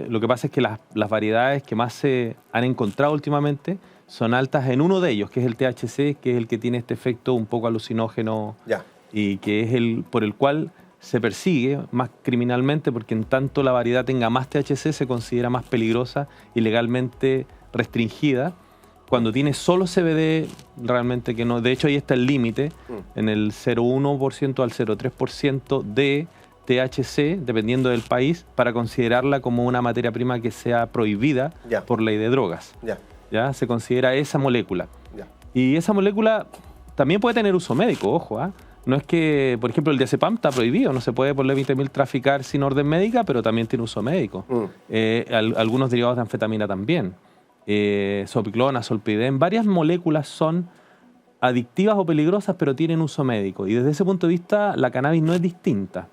Lo que pasa es que las variedades que más se han encontrado últimamente son altas en uno de ellos, que es el THC, que es el que tiene este efecto un poco alucinógeno. Ya. Y que es el por el cual se persigue más criminalmente, porque en tanto la variedad tenga más THC se considera más peligrosa y legalmente restringida Cuando tiene solo CBD, realmente que no. De hecho, ahí está el límite, en el 0,1% al 0,3% de THC, dependiendo del país, para considerarla como una materia prima que sea prohibida por ley de drogas. ¿Ya? Se considera esa molécula. Y esa molécula también puede tener uso médico, ojo, ¿ah? No es que, por ejemplo, el diazepam está prohibido, no se puede por ley 20.000 traficar sin orden médica, pero también tiene uso médico. Algunos derivados de anfetamina también. Zopiclona, solpidem, varias moléculas son adictivas o peligrosas, pero tienen uso médico. Y desde ese punto de vista, la cannabis no es distinta.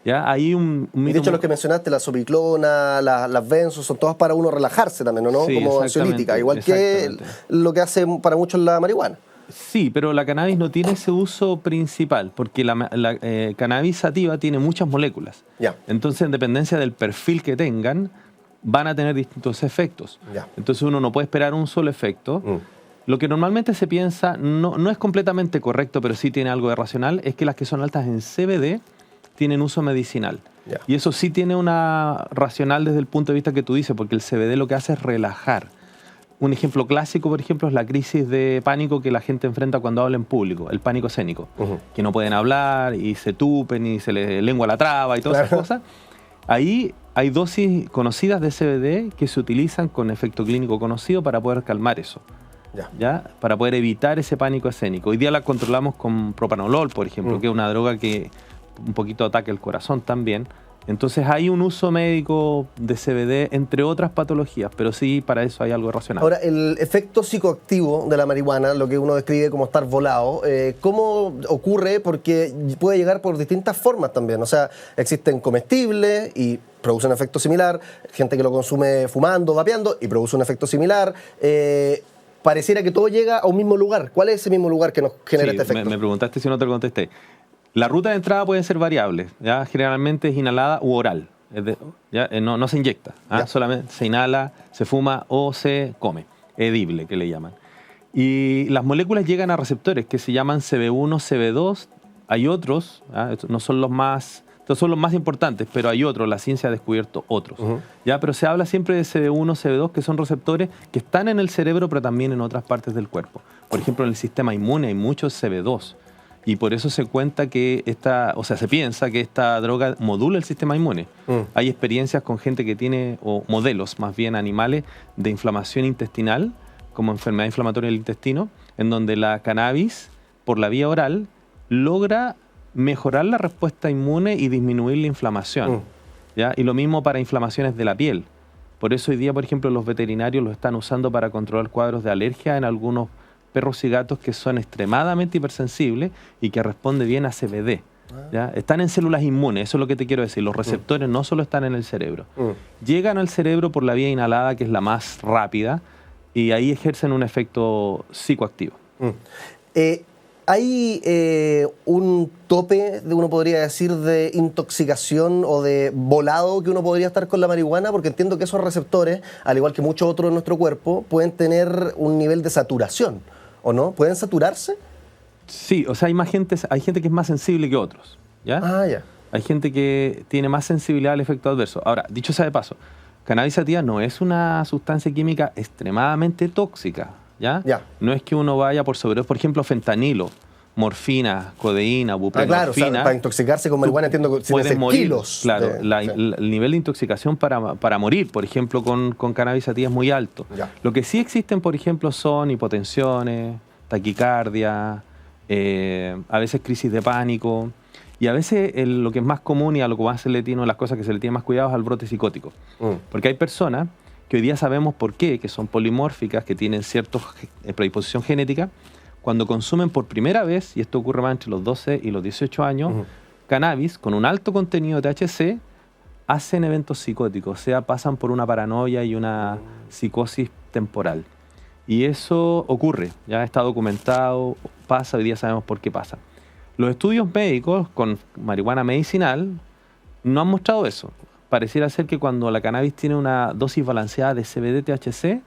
¿Ya? Hay un mito. Y de hecho, los que mencionaste, la zopiclona, las benzos, son todas para uno relajarse también, ¿no? Sí, como ansiolítica, igual que lo que hace para muchos la marihuana. Sí, pero la cannabis no tiene ese uso principal, porque la cannabis sativa tiene muchas moléculas. Entonces, en dependencia del perfil que tengan, van a tener distintos efectos. Entonces, uno no puede esperar un solo efecto. Lo que normalmente se piensa, no es completamente correcto, pero sí tiene algo de racional, es que las que son altas en CBD tienen uso medicinal. Y eso sí tiene una racional desde el punto de vista que tú dices, porque el CBD lo que hace es relajar. Un ejemplo clásico, por ejemplo, es la crisis de pánico que la gente enfrenta cuando habla en público, el pánico escénico, que no pueden hablar y se tupen y se les lengua la traba y todas esas cosas. Ahí hay dosis conocidas de CBD que se utilizan con efecto clínico conocido para poder calmar eso, ¿ya? Para poder evitar ese pánico escénico. Hoy día la controlamos con propranolol, por ejemplo, que es una droga que un poquito ataca el corazón también. Entonces hay un uso médico de CBD, entre otras patologías, pero sí, para eso hay algo racional. Ahora, el efecto psicoactivo de la marihuana, lo que uno describe como estar volado, ¿cómo ocurre? Porque puede llegar por distintas formas también. O sea, existen comestibles y produce un efecto similar, gente que lo consume fumando, vapeando y produce un efecto similar. Pareciera que todo llega a un mismo lugar. ¿Cuál es ese mismo lugar que nos genera este efecto? Me preguntaste si no te lo contesté. La ruta de entrada puede ser variable, ¿ya? Generalmente es inhalada u oral, no se inyecta, solamente se inhala, se fuma o se come, edible que le llaman. Y las moléculas llegan a receptores que se llaman CB1, CB2, hay otros, estos no son los más, estos son los más importantes, pero hay otros, la ciencia ha descubierto otros. ¿Ya? Pero se habla siempre de CB1, CB2, que son receptores que están en el cerebro, pero también en otras partes del cuerpo. Por ejemplo, en el sistema inmune hay muchos CB2. Y por eso se cuenta que se piensa que esta droga modula el sistema inmune. Hay experiencias con gente que tiene, o modelos más bien animales, de inflamación intestinal, como enfermedad inflamatoria del intestino, en donde la cannabis, por la vía oral, logra mejorar la respuesta inmune y disminuir la inflamación. ¿Ya? Y lo mismo para inflamaciones de la piel. Por eso hoy día, por ejemplo, los veterinarios lo están usando para controlar cuadros de alergia en algunos perros y gatos que son extremadamente hipersensibles y que responden bien a CBD. ¿Ya? Están en células inmunes, eso es lo que te quiero decir. Los receptores no solo están en el cerebro. Llegan al cerebro por la vía inhalada, que es la más rápida, y ahí ejercen un efecto psicoactivo. ¿Hay un tope, uno podría decir, de intoxicación o de volado que uno podría estar con la marihuana? Porque entiendo que esos receptores, al igual que muchos otros en nuestro cuerpo, pueden tener un nivel de saturación, ¿o no? ¿Pueden saturarse? Sí, o sea, hay gente que es más sensible que otros, ¿ya? Hay gente que tiene más sensibilidad al efecto adverso. Ahora, dicho sea de paso, cannabis sativa no es una sustancia química extremadamente tóxica, ¿ya? No es que uno vaya por sobredosis, por ejemplo, fentanilo, morfina, codeína, buprenorfina. Claro, o sea, para intoxicarse con marihuana entiendo que pueden morir, kilos. Claro, el nivel de intoxicación para morir, por ejemplo, con cannabis sativa es muy alto. Lo que sí existen, por ejemplo, son hipotensiones, taquicardia, a veces crisis de pánico, y a veces lo que es más común y a lo que más se le tiene, las cosas que se le tiene más cuidado es al brote psicótico. Porque hay personas que hoy día sabemos por qué, que son polimórficas, que tienen cierta predisposición genética, cuando consumen por primera vez, y esto ocurre más entre los 12 y los 18 años, cannabis con un alto contenido de THC, hacen eventos psicóticos, o sea, pasan por una paranoia y una psicosis temporal. Y eso ocurre, ya está documentado, pasa, hoy día sabemos por qué pasa. Los estudios médicos con marihuana medicinal no han mostrado eso. Pareciera ser que cuando la cannabis tiene una dosis balanceada de CBD-THC,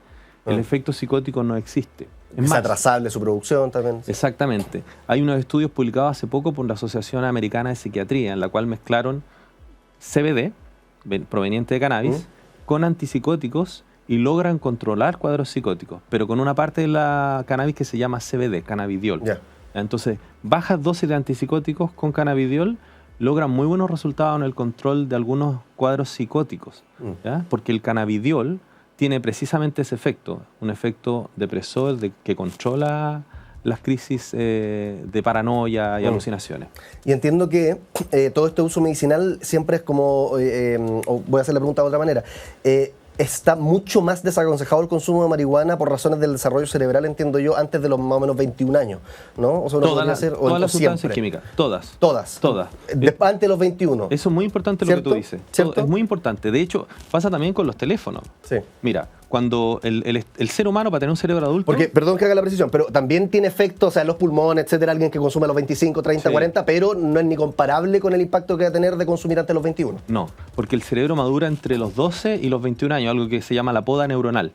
el efecto psicótico no existe. Es atrasable su producción también. Exactamente. Hay unos estudios publicados hace poco por la Asociación Americana de Psiquiatría, en la cual mezclaron CBD, proveniente de cannabis, con antipsicóticos y logran controlar cuadros psicóticos, pero con una parte de la cannabis que se llama CBD, cannabidiol. Ya. Entonces, bajas dosis de antipsicóticos con cannabidiol logran muy buenos resultados en el control de algunos cuadros psicóticos, ¿ya? Porque el cannabidiol tiene precisamente ese efecto, un efecto depresor que controla las crisis de paranoia y alucinaciones. Y entiendo que todo este uso medicinal siempre es como, o voy a hacer la pregunta de otra manera, está mucho más desaconsejado el consumo de marihuana por razones del desarrollo cerebral, entiendo yo, antes de los más o menos 21 años, ¿no? O sea, uno podría hacer, todas las sustancias siempre. químicas, todas. Todas. Antes de los 21. Eso es muy importante lo ¿Cierto? que tú dices. ¿Cierto? Es muy importante. De hecho, pasa también con los teléfonos. Sí. Mira, cuando el ser humano, para tener un cerebro adulto... Porque, perdón que haga la precisión, pero también tiene efectos, o sea, en los pulmones, etcétera, alguien que consume a los 25, 30, Sí. 40, pero no es ni comparable con el impacto que va a tener de consumir antes de los 21. No, porque el cerebro madura entre los 12 y los 21 años, algo que se llama la poda neuronal,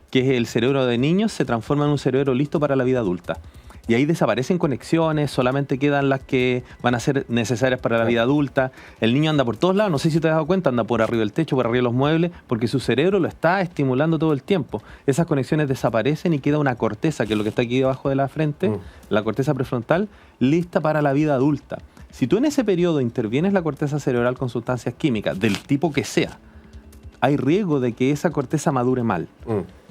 que es el cerebro de niños se transforma en un cerebro listo para la vida adulta. Y ahí desaparecen conexiones, solamente quedan las que van a ser necesarias para la vida adulta. El niño anda por todos lados, no sé si te has dado cuenta, anda por arriba del techo, por arriba de los muebles, porque su cerebro lo está estimulando todo el tiempo. Esas conexiones desaparecen y queda una corteza, que es lo que está aquí debajo de la frente, la corteza prefrontal, lista para la vida adulta. Si tú en ese periodo intervienes la corteza cerebral con sustancias químicas, del tipo que sea, hay riesgo de que esa corteza madure mal.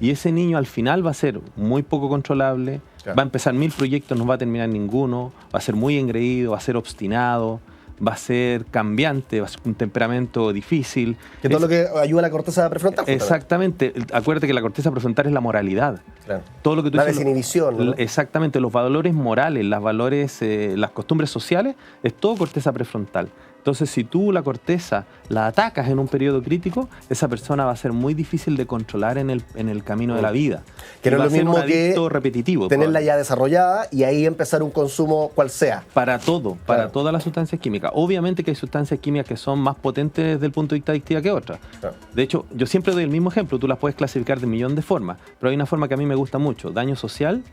Y ese niño al final va a ser muy poco controlable, Claro. va a empezar 1000 proyectos, no va a terminar ninguno, va a ser muy engreído, va a ser obstinado, va a ser cambiante, va a ser un temperamento difícil. Que todo lo que ayuda a la corteza prefrontal. Exactamente. Acuérdate que la corteza prefrontal es la moralidad. Claro. Todo lo que tú La dices, desinhibición, ¿no? Exactamente, los valores morales, los valores, las costumbres sociales, es todo corteza prefrontal. Entonces, si tú la corteza la atacas en un periodo crítico, esa persona va a ser muy difícil de controlar en el camino de la vida. Que no Y va es lo a ser mismo un adicto que repetitivo. tenerla ya desarrollada y ahí empezar un consumo cual sea. Para todo, para Claro. todas las sustancias químicas. Obviamente que hay sustancias químicas que son más potentes desde el punto de vista adictiva que otras. Claro. De hecho, yo siempre doy el mismo ejemplo, tú las puedes clasificar de 1.000.000 de formas, pero hay una forma que a mí me gusta mucho: daño social,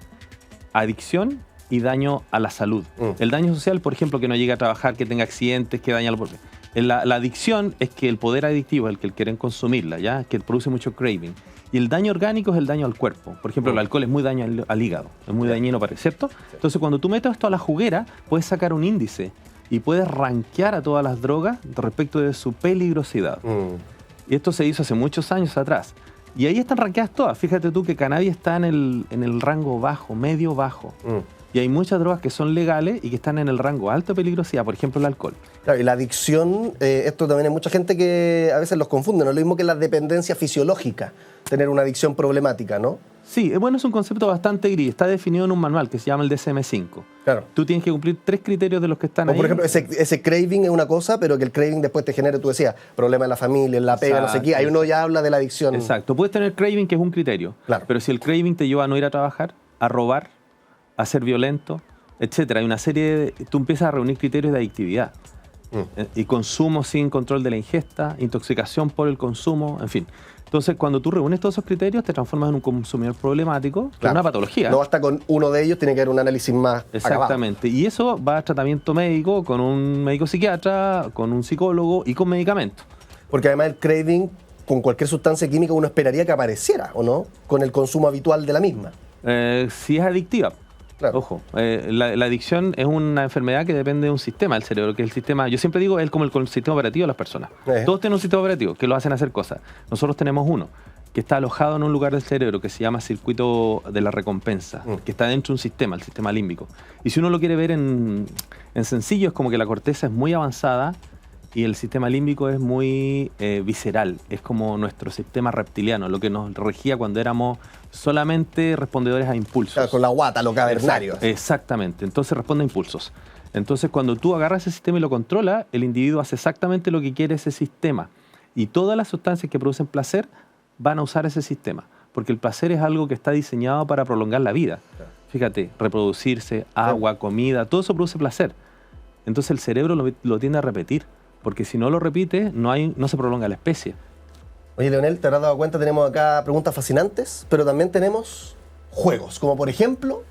adicción y daño a la salud. El daño social, por ejemplo, que no llegue a trabajar, que tenga accidentes, que daña la adicción es que el poder adictivo es el que quieren consumirla, ¿ya? Que produce mucho craving. Y el daño orgánico es el daño al cuerpo. Por ejemplo, el alcohol es muy daño al hígado, es muy dañino para él, ¿cierto? Entonces, cuando tú metes esto a la juguera, puedes sacar un índice y puedes rankear a todas las drogas respecto de su peligrosidad. Y esto se hizo hace muchos años atrás. Y ahí están rankeadas todas. Fíjate tú que cannabis está en el rango bajo, medio bajo. Y hay muchas drogas que son legales y que están en el rango alto de peligrosidad, por ejemplo el alcohol. Claro, y la adicción, esto también hay mucha gente que a veces los confunde, no es lo mismo que la dependencia fisiológica, tener una adicción problemática, ¿no? Sí, bueno, es un concepto bastante gris, está definido en un manual que se llama el DSM-5. Claro. Tú tienes que cumplir 3 criterios de los que están O ahí. por ejemplo, ese craving es una cosa, pero que el craving después te genere, tú decías, problemas en la familia, en la pega, no sé qué. Ahí uno ya habla de la adicción. Exacto, puedes tener craving, que es un criterio. Claro. Pero si el craving te lleva a no ir a trabajar, a robar, a ser violento, etcétera, hay una serie de... Tú empiezas a reunir criterios de adictividad. Y consumo sin control de la ingesta, intoxicación por el consumo, en fin. Entonces, cuando tú reúnes todos esos criterios, te transformas en un consumidor problemático, que es Claro. una patología. No basta con uno de ellos, tiene que haber un análisis más acabado. Exactamente. Y eso va a tratamiento médico, con un médico psiquiatra, con un psicólogo y con medicamentos. Porque además el craving, con cualquier sustancia química, uno esperaría que apareciera, ¿o no? Con el consumo habitual de la misma. Si es adictiva. Claro. Ojo, la adicción es una enfermedad que depende de un sistema del cerebro, que es el sistema, yo siempre digo, es como el sistema operativo de las personas. Todos tienen un sistema operativo que lo hacen hacer cosas. Nosotros tenemos uno que está alojado en un lugar del cerebro que se llama circuito de la recompensa, que está dentro de un sistema, el sistema límbico. Y si uno lo quiere ver en sencillo, es como que la corteza es muy avanzada y el sistema límbico es muy visceral, es como nuestro sistema reptiliano, lo que nos regía cuando éramos solamente respondedores a impulsos. Claro, con la guata, lo cavernario. Exactamente, entonces responde a impulsos. Entonces cuando tú agarras ese sistema y lo controlas, el individuo hace exactamente lo que quiere ese sistema. Y todas las sustancias que producen placer van a usar ese sistema, porque el placer es algo que está diseñado para prolongar la vida. Fíjate, reproducirse, agua, comida, todo eso produce placer. Entonces el cerebro lo tiende a repetir, porque si no lo repite, no se prolonga la especie. Oye, Leonel, te habrás dado cuenta, tenemos acá preguntas fascinantes, pero también tenemos juegos, como por ejemplo...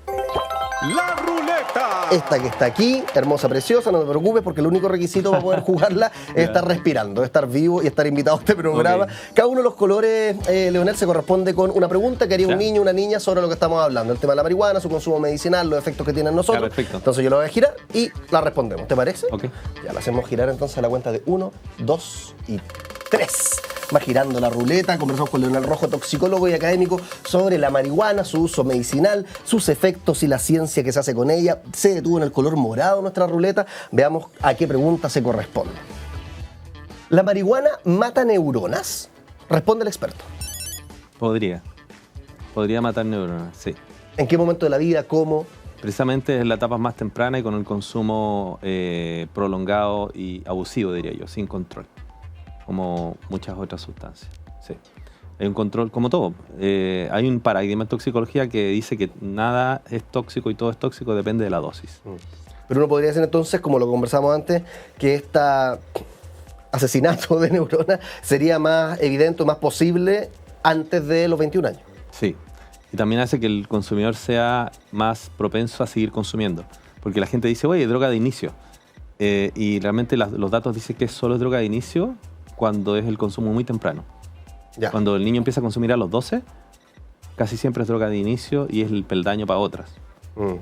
La ruleta Esta. Esta que está aquí, hermosa, preciosa, no te preocupes porque el único requisito para poder jugarla es estar respirando, estar vivo y estar invitado a este programa. Ok. Cada uno de los colores, Leonel, se corresponde con una pregunta que haría un Ya. niño o una niña sobre lo que estamos hablando. El tema de la marihuana, su consumo medicinal, los efectos que tiene en nosotros. Ya, perfecto. Entonces yo la voy a girar y la respondemos. ¿Te parece? Ok. Ya la hacemos girar entonces a la cuenta de 1, 2 y 3. Va girando la ruleta, conversamos con Leonel Rojo, toxicólogo y académico, sobre la marihuana, su uso medicinal, sus efectos y la ciencia que se hace con ella. Se detuvo en el color morado nuestra ruleta. Veamos a qué pregunta se corresponde. ¿La marihuana mata neuronas? Responde el experto. Podría matar neuronas, sí. ¿En qué momento de la vida? ¿Cómo? Precisamente en la etapa más temprana y con el consumo prolongado y abusivo, diría yo, sin control, como muchas otras sustancias. Sí. Hay un control, como todo. Hay un paradigma en toxicología que dice que nada es tóxico y todo es tóxico, depende de la dosis. Pero uno podría decir entonces, como lo conversamos antes, que este asesinato de neuronas sería más evidente o más posible antes de los 21 años. Sí. Y también hace que el consumidor sea más propenso a seguir consumiendo. Porque la gente dice, oye, droga de inicio. Y realmente los datos dicen que solo es droga de inicio cuando es el consumo muy temprano. Ya. Cuando el niño empieza a consumir a los 12, casi siempre es droga de inicio y es el peldaño para otras. Mm.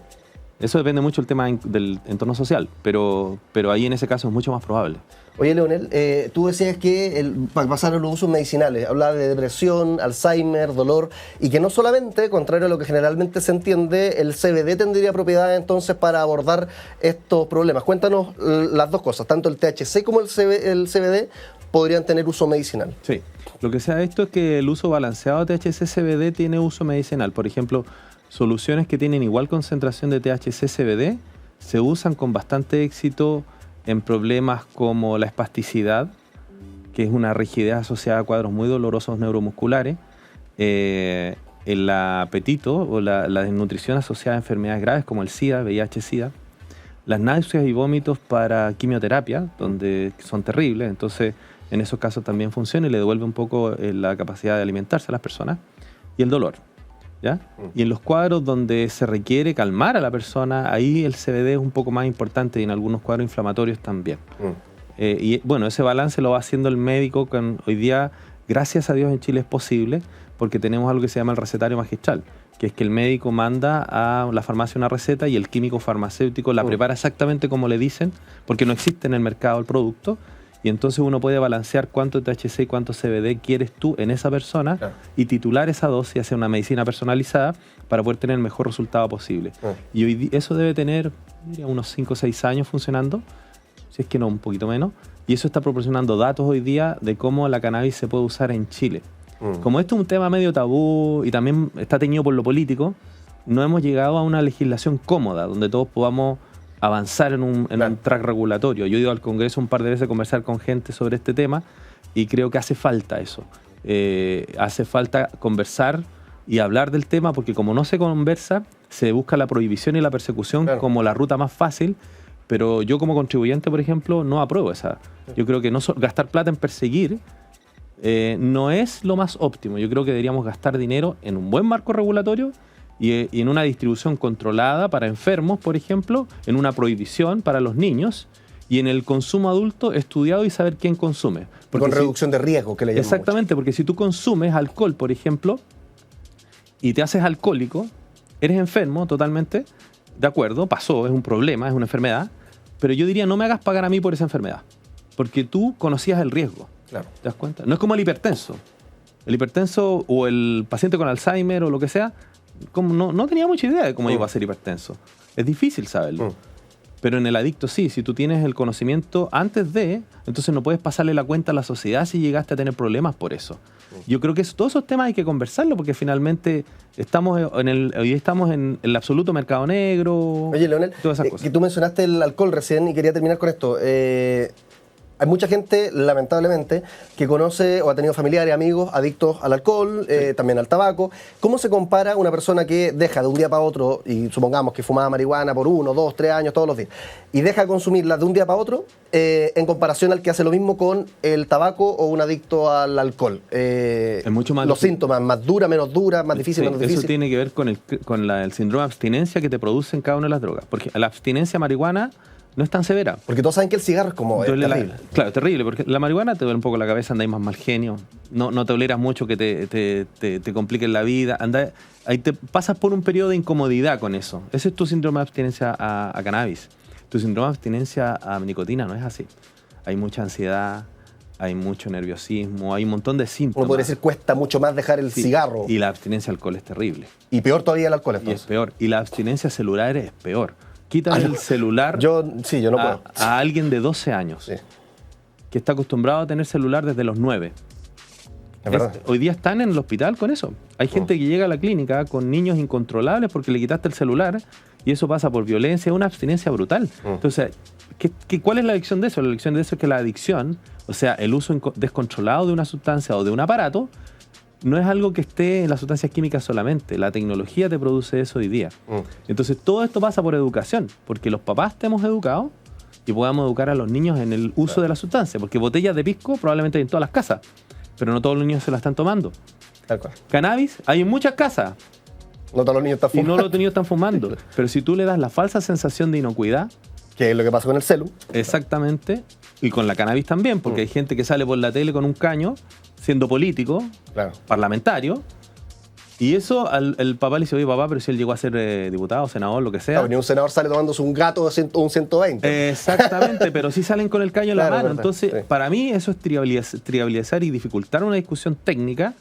Eso depende mucho del tema del entorno social, pero ahí en ese caso es mucho más probable. Oye, Leonel, tú decías que para pasar a los usos medicinales, hablaba de depresión, Alzheimer, dolor, y que no solamente, contrario a lo que generalmente se entiende, el CBD tendría propiedades entonces para abordar estos problemas. Cuéntanos las dos cosas, tanto el THC como el CBD podrían tener uso medicinal. Sí, lo que se ha visto es que el uso balanceado de THC-CBD tiene uso medicinal. Por ejemplo, soluciones que tienen igual concentración de THC-CBD se usan con bastante éxito en problemas como la espasticidad, que es una rigidez asociada a cuadros muy dolorosos neuromusculares, el apetito o la desnutrición asociada a enfermedades graves como el SIDA, VIH-SIDA, las náuseas y vómitos para quimioterapia, donde son terribles, entonces en esos casos también funciona y le devuelve un poco la capacidad de alimentarse a las personas, y el dolor. ¿Ya? Y en los cuadros donde se requiere calmar a la persona, ahí el CBD es un poco más importante y en algunos cuadros inflamatorios también. Y bueno, ese balance lo va haciendo el médico. Hoy día, gracias a Dios, en Chile es posible porque tenemos algo que se llama el recetario magistral, que es que el médico manda a la farmacia una receta y el químico farmacéutico la prepara exactamente como le dicen, porque no existe en el mercado el producto. Y entonces uno puede balancear cuánto THC y cuánto CBD quieres tú en esa persona, Claro, y titular esa dosis, hacer una medicina personalizada para poder tener el mejor resultado posible. Y hoy eso debe tener, diría, unos 5 o 6 años funcionando, si es que no, un poquito menos. Y eso está proporcionando datos hoy día de cómo la cannabis se puede usar en Chile. Como esto es un tema medio tabú y también está teñido por lo político, no hemos llegado a una legislación cómoda donde todos podamos avanzar en un track regulatorio. Yo he ido al Congreso un par de veces a conversar con gente sobre este tema y creo que hace falta eso. Hace falta conversar y hablar del tema porque como no se conversa, se busca la prohibición y la persecución como la ruta más fácil, pero yo como contribuyente, por ejemplo, no apruebo esa. Yo creo que gastar plata en perseguir no es lo más óptimo. Yo creo que deberíamos gastar dinero en un buen marco regulatorio y en una distribución controlada para enfermos, por ejemplo, en una prohibición para los niños y en el consumo adulto estudiado y saber quién consume. Con reducción de riesgo, que le llamamos. Exactamente, porque si tú consumes alcohol, por ejemplo, y te haces alcohólico, eres enfermo totalmente, de acuerdo, pasó, es un problema, es una enfermedad, pero yo diría, no me hagas pagar a mí por esa enfermedad, porque tú conocías el riesgo. Claro. ¿Te das cuenta? No es como el hipertenso. El hipertenso o el paciente con Alzheimer o lo que sea, como no tenía mucha idea de cómo iba a ser hipertenso. Es difícil saberlo. Pero en el adicto sí, si tú tienes el conocimiento antes de, entonces no puedes pasarle la cuenta a la sociedad si llegaste a tener problemas por eso. Yo creo que todos esos temas hay que conversarlo porque finalmente hoy estamos en el absoluto mercado negro. Oye, Leonel, todas esas cosas. que tú mencionaste el alcohol recién y quería terminar con esto. hay mucha gente, lamentablemente, que conoce o ha tenido familiares, amigos adictos al alcohol, también al tabaco. ¿Cómo se compara una persona que deja de un día para otro, y supongamos que fumaba marihuana por 1, 2, 3 años todos los días, y deja de consumirla de un día para otro, en comparación al que hace lo mismo con el tabaco o un adicto al alcohol? Es mucho más los difícil. síntomas, más dura, menos dura, más difícil, Sí, menos difícil. eso tiene que ver con el síndrome de abstinencia que te producen cada una de las drogas. Porque la abstinencia marihuana no es tan severa. Porque todos saben que el cigarro es como Duele terrible. claro, terrible, porque la marihuana te duele un poco la cabeza, andáis más mal genio, no toleras mucho que te compliquen la vida, ahí te pasas por un periodo de incomodidad con eso. Ese es tu síndrome de abstinencia a cannabis. Tu síndrome de abstinencia a nicotina no es así. Hay mucha ansiedad, hay mucho nerviosismo, hay un montón de síntomas. Uno podría decir cuesta mucho más dejar el Sí, cigarro. Y la abstinencia al alcohol es terrible. Y peor todavía el alcohol, Y es entonces. peor. Y la abstinencia celular es peor. Quítale el celular Yo no puedo. a alguien de 12 años Sí, que está acostumbrado a tener celular desde los 9. es verdad. Hoy día están en el hospital con eso. Hay gente que llega a la clínica con niños incontrolables porque le quitaste el celular y eso pasa por violencia, una abstinencia brutal. Entonces, ¿cuál es la adicción de eso? La adicción de eso es que la adicción, o sea, el uso descontrolado de una sustancia o de un aparato, no es algo que esté en las sustancias químicas solamente. La tecnología te produce eso hoy día. Entonces, todo esto pasa por educación, porque los papás te hemos educado y podamos educar a los niños en el uso de la sustancia, porque botellas de pisco probablemente hay en todas las casas, pero no todos los niños se la están tomando. Tal cual. Cannabis hay en muchas casas No todos los niños están y no fumando. los niños están fumando, pero si tú le das la falsa sensación de inocuidad, Que es lo que pasa con el celu. exactamente, y con la cannabis también, porque hay gente que sale por la tele con un caño, siendo político, Claro. parlamentario, y eso el papá le dice, oye papá, pero si él llegó a ser diputado, senador, lo que sea. Claro, ni un senador sale tomándose un gato de un 120. Exactamente, pero sí salen con el caño en la Claro, mano. verdad, Entonces, sí. para mí eso es trivializar y dificultar una discusión técnica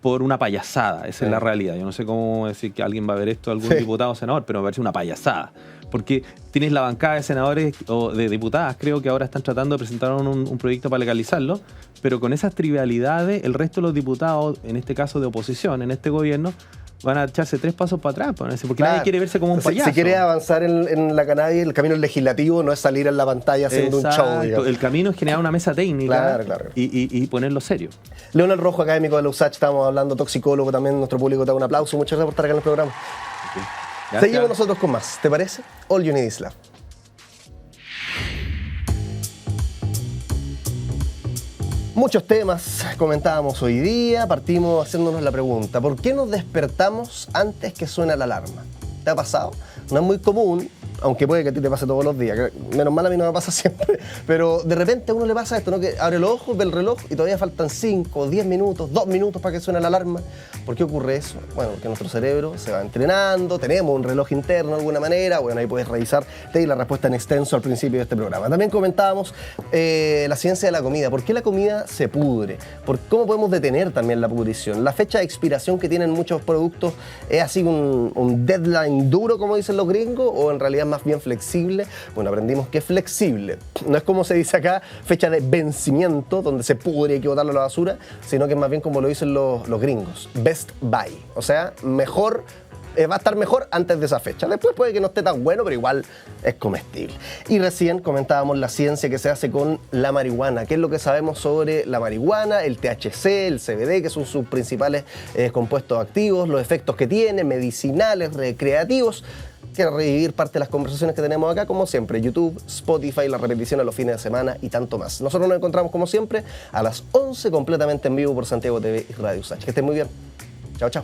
por una payasada. Esa es la realidad. Yo no sé cómo decir que alguien va a ver esto, algún Sí. diputado o senador, pero me parece una payasada. Porque tienes la bancada de senadores o de diputadas, creo que ahora están tratando de presentar un proyecto para legalizarlo, pero con esas trivialidades, el resto de los diputados, en este caso de oposición, en este gobierno, van a echarse 3 pasos para atrás, porque Claro. nadie quiere verse como un payaso. Si quiere avanzar en la cannabis, el camino legislativo no es salir en la pantalla haciendo un show, Exacto. digamos. El camino es generar una mesa técnica Claro. y ponerlo serio. Leonel Rojo, académico de la USACH, estamos hablando, toxicólogo también, nuestro público te da un aplauso. Muchas gracias por estar acá en el programa. Gracias. Seguimos nosotros con más, ¿te parece? All You Need Is Love. Muchos temas comentábamos hoy día, partimos haciéndonos la pregunta, ¿por qué nos despertamos antes que suene la alarma? ¿Te ha pasado? No es muy común, aunque puede que a ti te pase todos los días, que menos mal a mí no me pasa siempre, pero de repente a uno le pasa esto, ¿no? Que abre los ojos, ve el reloj y todavía faltan 5, 10 minutos, 2 minutos para que suene la alarma. ¿Por qué ocurre eso? Bueno, porque nuestro cerebro se va entrenando, tenemos un reloj interno de alguna manera, bueno, ahí puedes revisar, te di la respuesta en extenso al principio de este programa. También comentábamos la ciencia de la comida, ¿por qué la comida se pudre? ¿Cómo podemos detener también la pudrición? La fecha de expiración que tienen muchos productos es así un deadline duro, como dicen los gringos, o en realidad más bien flexible. Bueno, aprendimos que es flexible. No es como se dice acá, fecha de vencimiento, donde se pudre y hay que botarlo a la basura, sino que es más bien como lo dicen los gringos, best buy. O sea, mejor, va a estar mejor antes de esa fecha. Después puede que no esté tan bueno, pero igual es comestible. Y recién comentábamos la ciencia que se hace con la marihuana. ¿Qué es lo que sabemos sobre la marihuana, el THC, el CBD, que son sus principales compuestos activos, los efectos que tiene, medicinales, recreativos? Quiero revivir parte de las conversaciones que tenemos acá, como siempre, YouTube, Spotify, la repetición a los fines de semana y tanto más. Nosotros nos encontramos, como siempre, a las 11 completamente en vivo por Santiago TV y Radio USACH. Que estén muy bien. Chao, chao.